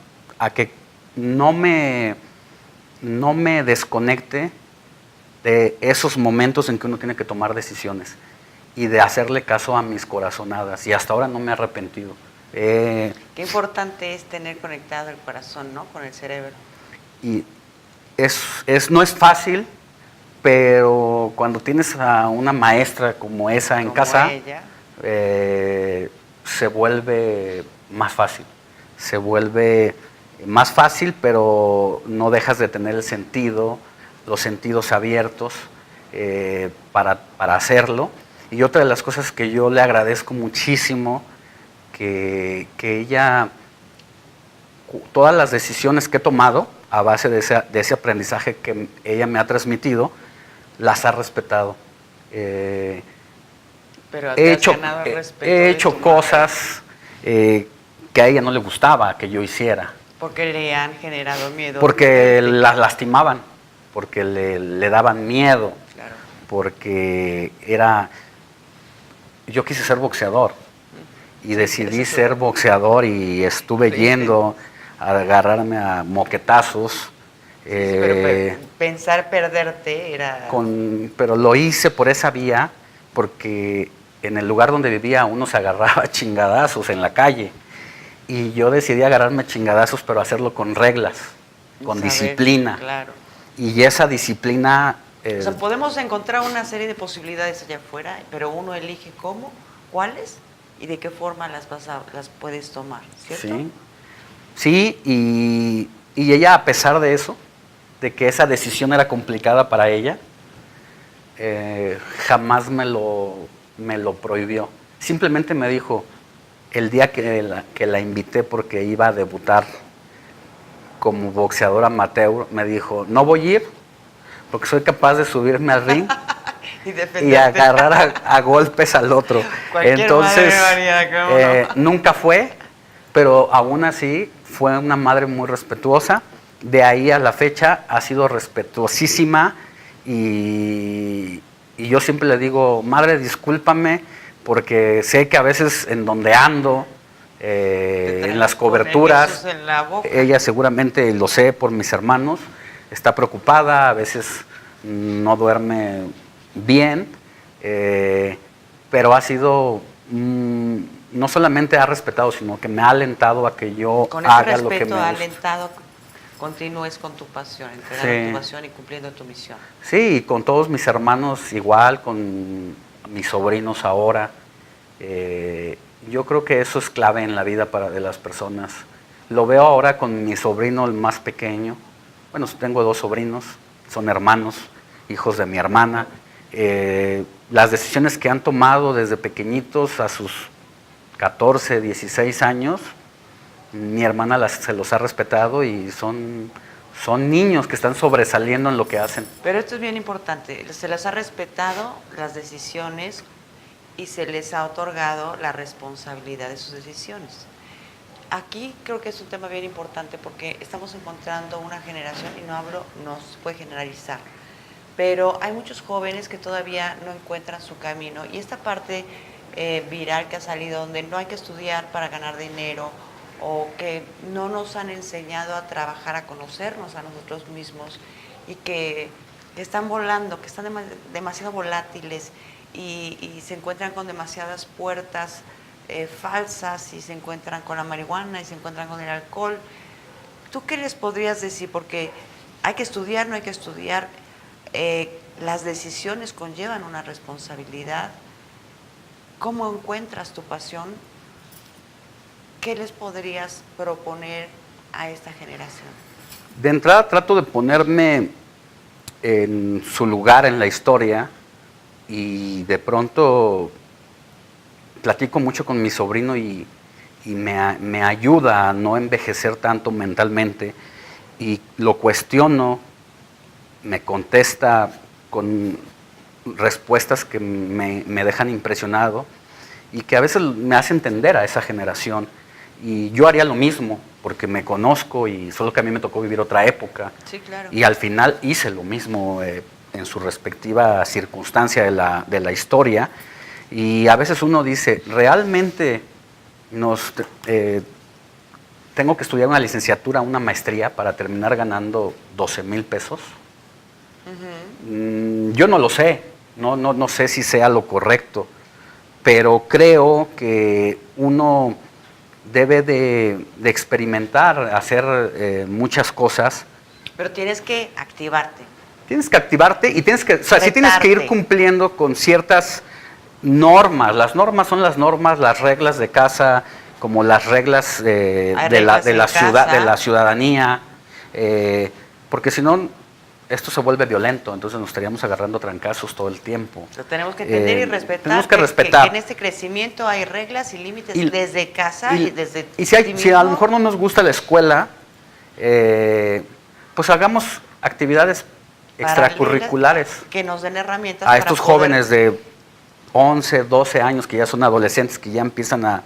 que no me desconecte de esos momentos en que uno tiene que tomar decisiones y de hacerle caso a mis corazonadas. Y hasta ahora no me he arrepentido. Qué importante es tener conectado el corazón, ¿no?, con el cerebro. Y no es fácil, pero cuando tienes a una maestra como esa en casa, se vuelve más fácil. Se vuelve más fácil, pero no dejas de tener los sentidos abiertos para hacerlo. Y otra de las cosas que yo le agradezco muchísimo, que ella, todas las decisiones que he tomado a base de ese aprendizaje que ella me ha transmitido, las ha respetado. Pero he hecho cosas que a ella no le gustaba que yo hiciera. Porque le han generado miedo. Porque las lastimaban, porque le daban miedo, claro. Porque yo quise ser boxeador y decidí ser boxeador y estuve yendo a agarrarme a moquetazos. Pero pensar perderte era... Pero lo hice por esa vía, porque en el lugar donde vivía uno se agarraba a chingadazos en la calle. Y yo decidí agarrarme a chingadazos, pero hacerlo con reglas, con disciplina. Claro. Y esa disciplina... o sea, podemos encontrar una serie de posibilidades allá afuera, pero uno elige cómo, cuáles y de qué forma las puedes tomar, ¿cierto? Sí, y ella, a pesar de eso, de que esa decisión era complicada para ella, jamás me lo prohibió. Simplemente me dijo, el día que la invité porque iba a debutar como boxeador amateur, me dijo, no voy a ir porque soy capaz de subirme al ring y agarrar a golpes al otro. Entonces, nunca fue, pero aún así fue una madre muy respetuosa. De ahí a la fecha ha sido respetuosísima y yo siempre le digo, madre, discúlpame, porque sé que a veces en donde ando, en las coberturas, ella seguramente, lo sé por mis hermanos, está preocupada, a veces no duerme bien, pero ha sido, no solamente ha respetado, sino que me ha alentado a que yo haga lo que me gusta. Con ese respeto ha alentado, continúes con tu pasión, entregando tu pasión y cumpliendo tu misión. Sí, con todos mis hermanos igual, con mis sobrinos ahora. Yo creo que eso es clave en la vida de las personas. Lo veo ahora con mi sobrino, el más pequeño. Bueno, tengo 2 sobrinos, son hermanos, hijos de mi hermana. Las decisiones que han tomado desde pequeñitos a sus 14, 16 años, mi hermana se los ha respetado y son niños que están sobresaliendo en lo que hacen. Pero esto es bien importante, se les ha respetado las decisiones y se les ha otorgado la responsabilidad de sus decisiones. Aquí creo que es un tema bien importante porque estamos encontrando una generación, y no se puede generalizar, pero hay muchos jóvenes que todavía no encuentran su camino, y esta parte viral que ha salido, donde no hay que estudiar para ganar dinero, o que no nos han enseñado a trabajar, a conocernos a nosotros mismos, y que están volando, que están demasiado volátiles y se encuentran con demasiadas puertas falsas, y se encuentran con la marihuana y se encuentran con el alcohol. ¿Tú qué les podrías decir? Porque hay que estudiar, no hay que estudiar, las decisiones conllevan una responsabilidad. ¿Cómo encuentras tu pasión? ¿qué les podrías proponer a esta generación? De entrada trato de ponerme en su lugar en la historia y de pronto platico mucho con mi sobrino y me ayuda a no envejecer tanto mentalmente y lo cuestiono, me contesta con respuestas que me dejan impresionado y que a veces me hace entender a esa generación. Y yo haría lo mismo, porque me conozco y solo que a mí me tocó vivir otra época. Sí, claro. Y al final hice lo mismo en su respectiva circunstancia de la historia. Y a veces uno dice, ¿realmente tengo que estudiar una licenciatura, una maestría para terminar ganando 12,000 pesos? Yo no lo sé, no sé si sea lo correcto, pero creo que uno debe de experimentar, hacer muchas cosas. Pero tienes que activarte. Tienes que activarte y tienes que, o sea, sí tienes que ir cumpliendo con ciertas normas. Las normas son las normas, las reglas de casa, como las reglas de la ciudadanía, porque si no, esto se vuelve violento, entonces nos estaríamos agarrando trancazos todo el tiempo. Lo tenemos que entender y respetar. Tenemos que respetar. Que en este crecimiento hay reglas y límites desde casa y desde y si a lo mejor no nos gusta la escuela, pues hagamos actividades extracurriculares. Que nos den herramientas a estos jóvenes de 11, 12 años que ya son adolescentes, que ya empiezan a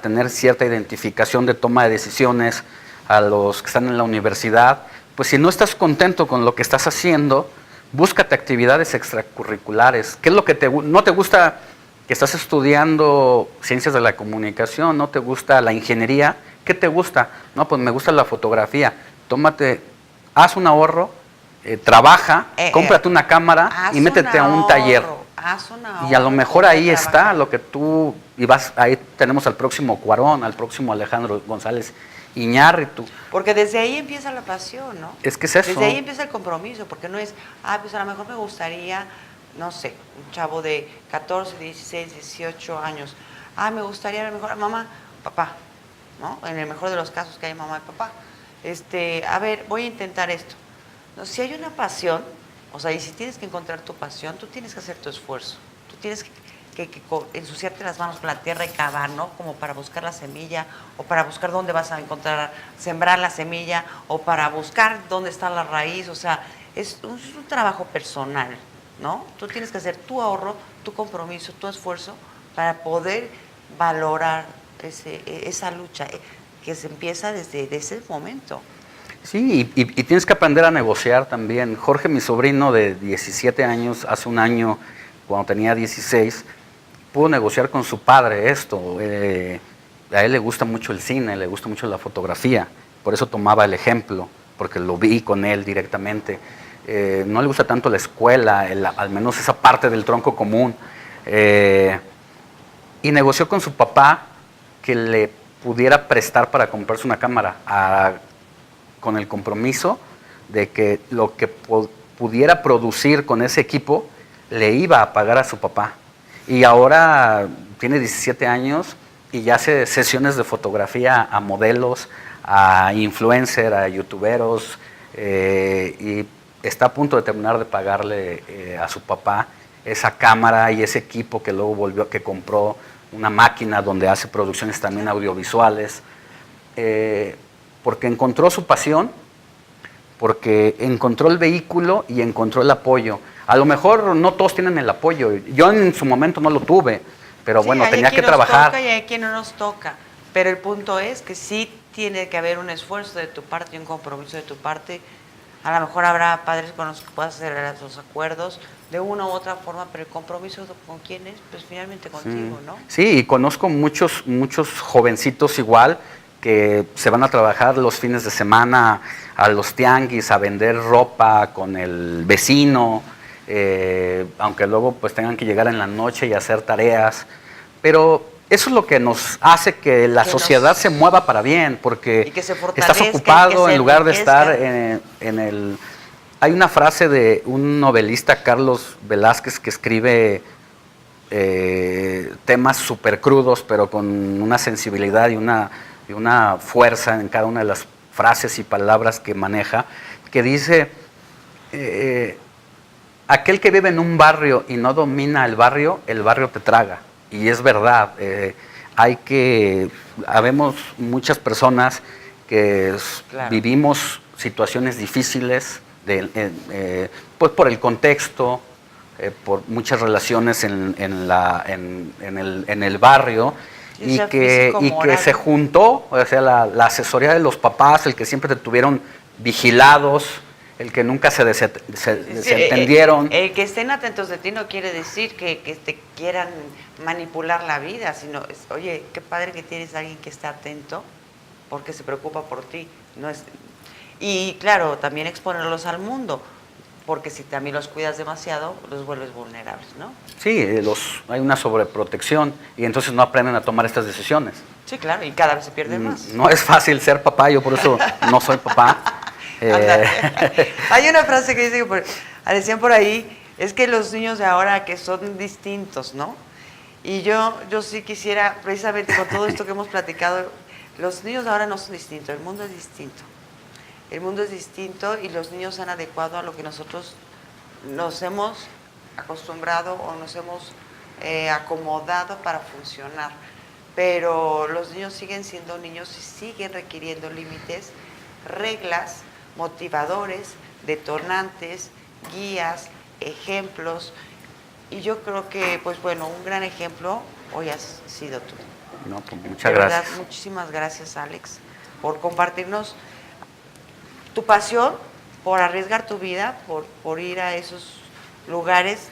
tener cierta identificación de toma de decisiones, a los que están en la universidad. Pues si no estás contento con lo que estás haciendo, búscate actividades extracurriculares. ¿Qué es lo que no te gusta? Que estás estudiando ciencias de la comunicación, no te gusta la ingeniería, ¿qué te gusta? No, pues me gusta la fotografía. Haz un ahorro, trabaja, cómprate una cámara y métete a un taller. Y a lo mejor ahí está lo que tú, ahí tenemos al próximo Cuarón, al próximo Alejandro González Iñárritu. Porque desde ahí empieza la pasión, ¿no? Es que es eso. Desde ahí empieza el compromiso, porque no es, pues a lo mejor me gustaría, no sé, un chavo de 14, 16, 18 años. Me gustaría a lo mejor, mamá, papá, ¿no? En el mejor de los casos que hay mamá y papá. A ver, voy a intentar esto. No, si hay una pasión, o sea, y si tienes que encontrar tu pasión, tú tienes que hacer tu esfuerzo. Tú tienes que ensuciarte las manos con la tierra y cavar, ¿no? Como para buscar la semilla, o para buscar dónde vas a encontrar, sembrar la semilla, o para buscar dónde está la raíz. O sea, es un trabajo personal, ¿no? Tú tienes que hacer tu ahorro, tu compromiso, tu esfuerzo para poder valorar esa lucha que se empieza desde ese momento. Sí, y tienes que aprender a negociar también. Jorge, mi sobrino de 17 años, hace un año, cuando tenía 16, pudo negociar con su padre esto. A él le gusta mucho el cine, le gusta mucho la fotografía, por eso tomaba el ejemplo, porque lo vi con él directamente. No le gusta tanto la escuela, al menos esa parte del tronco común. Y negoció con su papá que le pudiera prestar para comprarse una cámara, con el compromiso de que lo que pudiera producir con ese equipo le iba a pagar a su papá. Y ahora tiene 17 años y ya hace sesiones de fotografía a modelos, a influencers, a youtuberos, y está a punto de terminar de pagarle a su papá esa cámara y ese equipo que luego que compró una máquina donde hace producciones también audiovisuales, porque encontró su pasión, porque encontró el vehículo y encontró el apoyo. A lo mejor no todos tienen el apoyo. Yo en su momento no lo tuve, pero sí, bueno, tenía que trabajar. Toca y hay quien no nos toca. Pero el punto es que sí tiene que haber un esfuerzo de tu parte y un compromiso de tu parte. A lo mejor habrá padres con los que puedas hacer los acuerdos de una u otra forma, pero el compromiso con quién es, pues finalmente contigo, ¿no? Sí, y conozco muchos jovencitos igual que se van a trabajar los fines de semana a los tianguis, a vender ropa con el vecino, aunque luego pues tengan que llegar en la noche y hacer tareas, pero eso es lo que nos hace que la sociedad se mueva para bien, porque estás ocupado en lugar de estar en el... Hay una frase de un novelista, Carlos Velázquez, que escribe temas súper crudos, pero con una sensibilidad y una y una fuerza en cada una de las frases y palabras que maneja, que dice, aquel que vive en un barrio y no domina el barrio te traga. Y es verdad, habemos muchas personas que Claro. vivimos situaciones difíciles, pues por el contexto, por muchas relaciones en el barrio, Sí, o sea, y que físico-moral. se juntó, o sea, la asesoría de los papás, el que siempre te tuvieron vigilados, el que nunca se Sí, desentendieron. el que estén atentos de ti no quiere decir que te quieran manipular la vida, sino, oye, qué padre que tienes a alguien que está atento porque se preocupa por ti. No es, y claro, también exponerlos al mundo, porque si también los cuidas demasiado, los vuelves vulnerables, ¿no? Sí, hay una sobreprotección y entonces no aprenden a tomar estas decisiones. Sí, claro, y cada vez se pierden más. No es fácil ser papá, yo por eso no soy papá. Ándale. Hay una frase que dice, decían por ahí, es que los niños de ahora que son distintos, ¿no? Y yo sí quisiera, precisamente con todo esto que hemos platicado, los niños de ahora no son distintos, el mundo es distinto. El mundo es distinto y los niños se han adecuado a lo que nosotros nos hemos acostumbrado o nos hemos acomodado para funcionar. Pero los niños siguen siendo niños y siguen requiriendo límites, reglas, motivadores, detonantes, guías, ejemplos. Y yo creo que, pues bueno, un gran ejemplo hoy has sido tú. No, pues muchas de gracias. verdad, muchísimas gracias, Alex, por compartirnos tu pasión, por arriesgar tu vida, por ir a esos lugares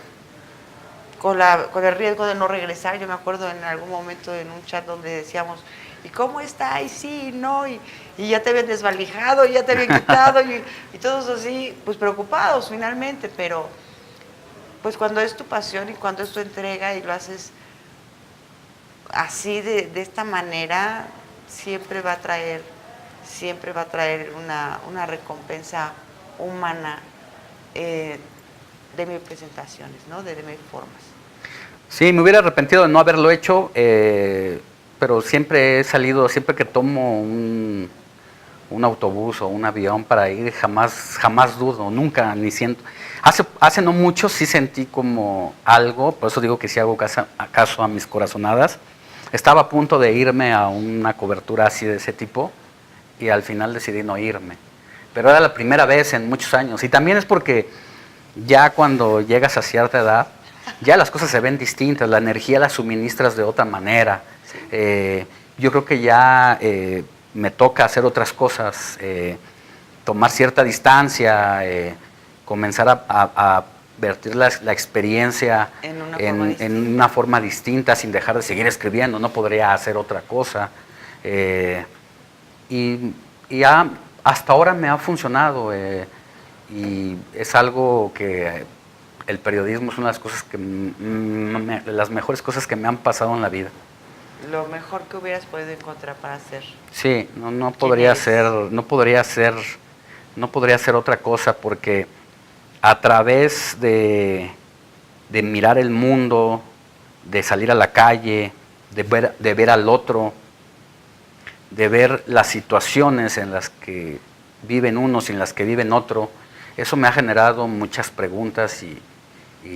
con el riesgo de no regresar. Yo me acuerdo en algún momento en un chat donde decíamos, ¿y cómo está? Y sí, no, y ya te habían desvalijado, y ya te habían quitado, y todos así, pues preocupados finalmente, pero pues cuando es tu pasión y cuando es tu entrega y lo haces así de esta manera, siempre va a traer una recompensa humana de mis presentaciones, ¿no? De mis formas. Sí, me hubiera arrepentido de no haberlo hecho, pero siempre he salido, siempre que tomo un autobús o un avión para ir, jamás dudo, nunca, ni siento. Hace no mucho sí sentí como algo, por eso digo que sí hago caso a mis corazonadas. Estaba a punto de irme a una cobertura así de ese tipo y al final decidí no irme. Pero era la primera vez en muchos años y también es porque ya cuando llegas a cierta edad, ya las cosas se ven distintas, la energía la suministras de otra manera. Yo creo que ya me toca hacer otras cosas, tomar cierta distancia, comenzar a vertir la experiencia en una forma distinta, sin dejar de seguir escribiendo, no podría hacer otra cosa. Y hasta ahora me ha funcionado y es algo que el periodismo es una de las cosas las mejores cosas que me han pasado en la vida. Lo mejor que hubieras podido encontrar para hacer. Sí, no podría ser otra cosa, porque a través de mirar el mundo, de salir a la calle, de ver al otro, de ver las situaciones en las que viven unos y en las que viven otro, eso me ha generado muchas preguntas y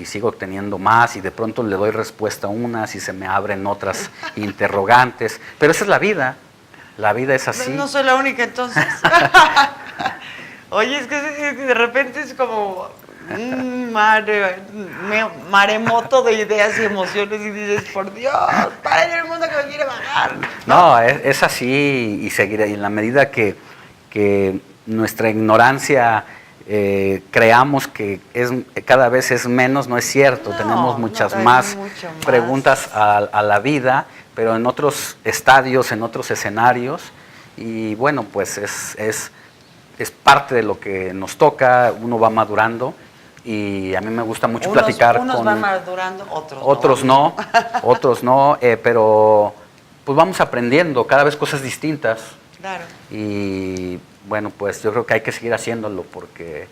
sigo teniendo más, y de pronto le doy respuesta a unas y se me abren otras interrogantes, pero esa es la vida es así. No soy la única entonces. Oye, es que de repente es como un maremoto de ideas y emociones y dices, por Dios, para en el mundo que me quiere bajar. No, es así y seguirá, y en la medida que nuestra ignorancia creamos que cada vez es menos, no es cierto. Tenemos muchas más preguntas a la vida, pero en otros estadios, en otros escenarios, y bueno, pues es parte de lo que nos toca. Uno va madurando y a mí me gusta mucho platicar unos con... van madurando, otros no, pero pues vamos aprendiendo cada vez cosas distintas. Claro. Y bueno, pues yo creo que hay que seguir haciéndolo, porque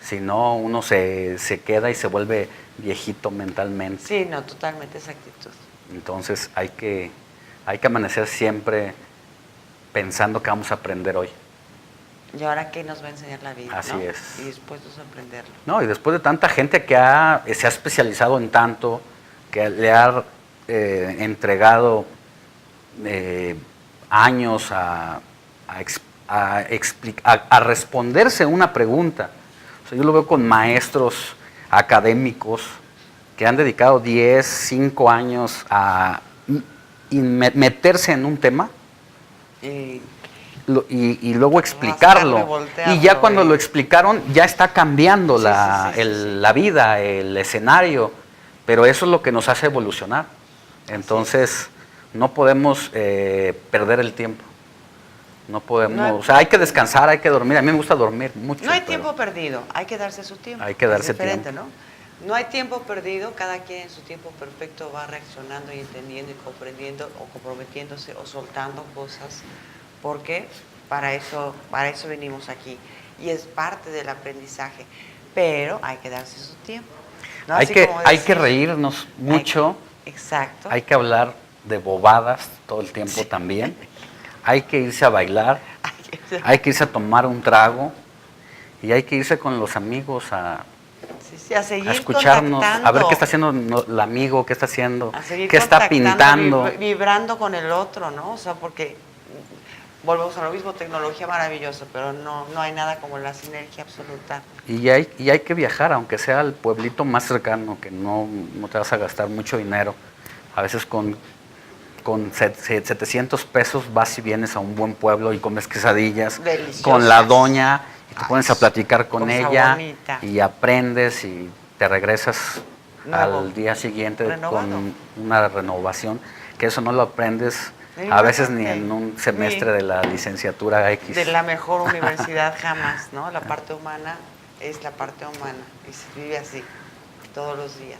si no, uno se queda y se vuelve viejito mentalmente. Sí, no, totalmente esa actitud. Entonces hay que amanecer siempre pensando que vamos a aprender hoy. ¿Y ahora qué nos va a enseñar la vida? Así ¿no? es. Y dispuestos a aprenderlo. No, y después de tanta gente que se ha especializado en tanto, que le ha entregado años a responderse una pregunta. O sea, yo lo veo con maestros académicos que han dedicado 10, 5 años a meterse en un tema y luego explicarlo. Voltearlo, y ya cuando lo explicaron, ya está cambiando la vida, el escenario. Pero eso es lo que nos hace evolucionar. Entonces, no podemos perder el tiempo. No podemos, o sea, hay que descansar, hay que dormir. A mí me gusta dormir mucho. No hay tiempo perdido, hay que darse su tiempo. Hay que darse es diferente, tiempo. ¿no? No hay tiempo perdido, cada quien en su tiempo perfecto va reaccionando y entendiendo y comprendiendo o comprometiéndose o soltando cosas, porque para eso venimos aquí y es parte del aprendizaje, pero hay que darse su tiempo. ¿No? Hay que reírnos mucho. Exacto. Hay que hablar de bobadas todo el tiempo también. Hay que irse a bailar, hay que irse a tomar un trago y hay que irse con los amigos a seguir escucharnos, a ver qué está haciendo el amigo, qué está haciendo, qué está pintando. Vibrando con el otro, ¿no? O sea, porque volvemos a lo mismo, tecnología maravillosa, pero no hay nada como la sinergia absoluta. Y hay que viajar, aunque sea al pueblito más cercano, que no te vas a gastar mucho dinero. A veces con 700 pesos vas y vienes a un buen pueblo y comes quesadillas con la doña y te pones a platicar con ella bonita. Y aprendes y te regresas al día siguiente con una renovación, que eso no lo aprendes a veces ni en un semestre de la licenciatura X. De la mejor universidad jamás, ¿no? La parte humana es la parte humana y se vive así todos los días.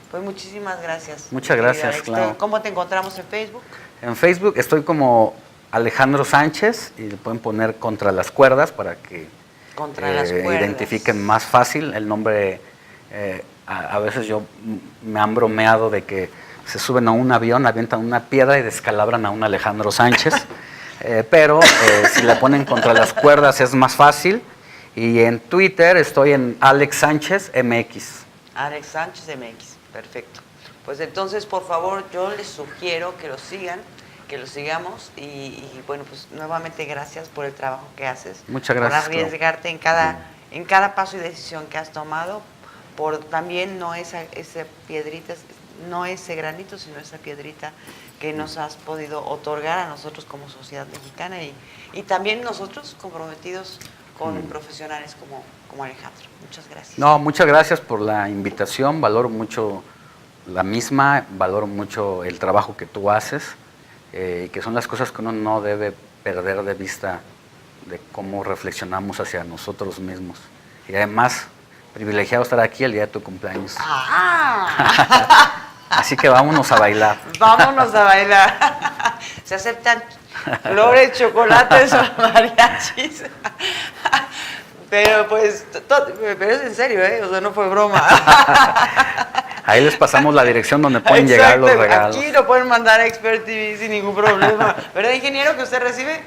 Pues muchísimas gracias. Muchas gracias, Clau. ¿Cómo te encontramos en Facebook? En Facebook estoy como Alejandro Sánchez y le pueden poner Contra las Cuerdas para que identifiquen más fácil el nombre. A veces yo me han bromeado de que se suben a un avión, avientan una piedra y descalabran a un Alejandro Sánchez, pero si le ponen Contra las Cuerdas es más fácil. Y en Twitter estoy en Alex Sánchez MX. Alex Sánchez MX. Perfecto. Pues entonces, por favor, yo les sugiero que lo sigan, que lo sigamos y bueno, pues nuevamente gracias por el trabajo que haces. Muchas gracias. Por arriesgarte en cada paso y decisión que has tomado, por también no esa piedrita, no ese granito, sino esa piedrita que nos has podido otorgar a nosotros como sociedad mexicana y también nosotros comprometidos con profesionales como Alejandro. Muchas gracias. No, muchas gracias por la invitación, valoro mucho la misma, valoro mucho el trabajo que tú haces, que son las cosas que uno no debe perder de vista de cómo reflexionamos hacia nosotros mismos. Y además, privilegiado estar aquí el día de tu cumpleaños. Así que vámonos a bailar. Vámonos a bailar. Se aceptan flores, chocolates o mariachis. Pero pues, pero es en serio, o sea, no fue broma. Ahí les pasamos la dirección donde pueden llegar los regalos. Aquí lo pueden mandar a Expert TV sin ningún problema. ¿Verdad, ingeniero, que usted recibe?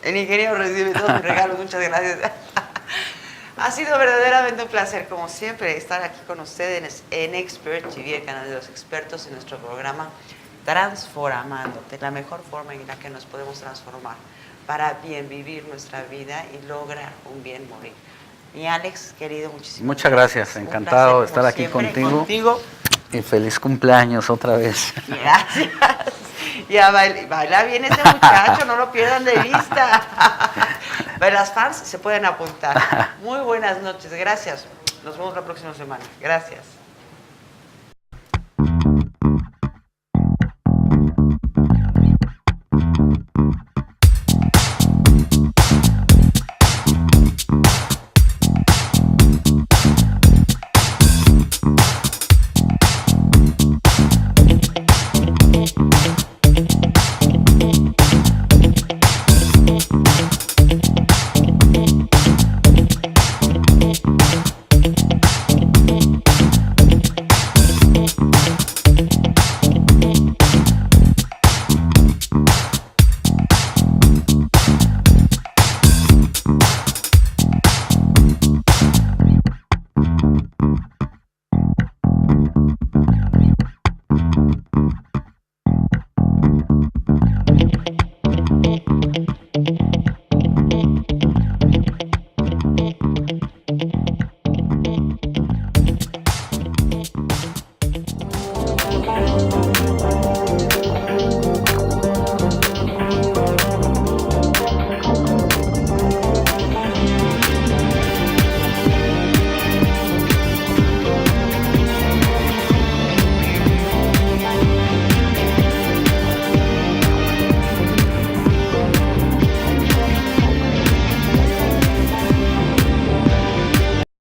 El ingeniero recibe todos mis regalos, muchas gracias. Ha sido verdaderamente un placer, como siempre, estar aquí con ustedes en Expert TV, el canal de los expertos, en nuestro programa Transformándote, la mejor forma en la que nos podemos transformar para bien vivir nuestra vida y lograr un bien morir. Mi Alex, querido, muchas gracias. Encantado de estar aquí contigo. Y feliz cumpleaños otra vez. Gracias. Ya baila bien ese muchacho, no lo pierdan de vista. Las fans se pueden apuntar. Muy buenas noches, gracias. Nos vemos la próxima semana. Gracias.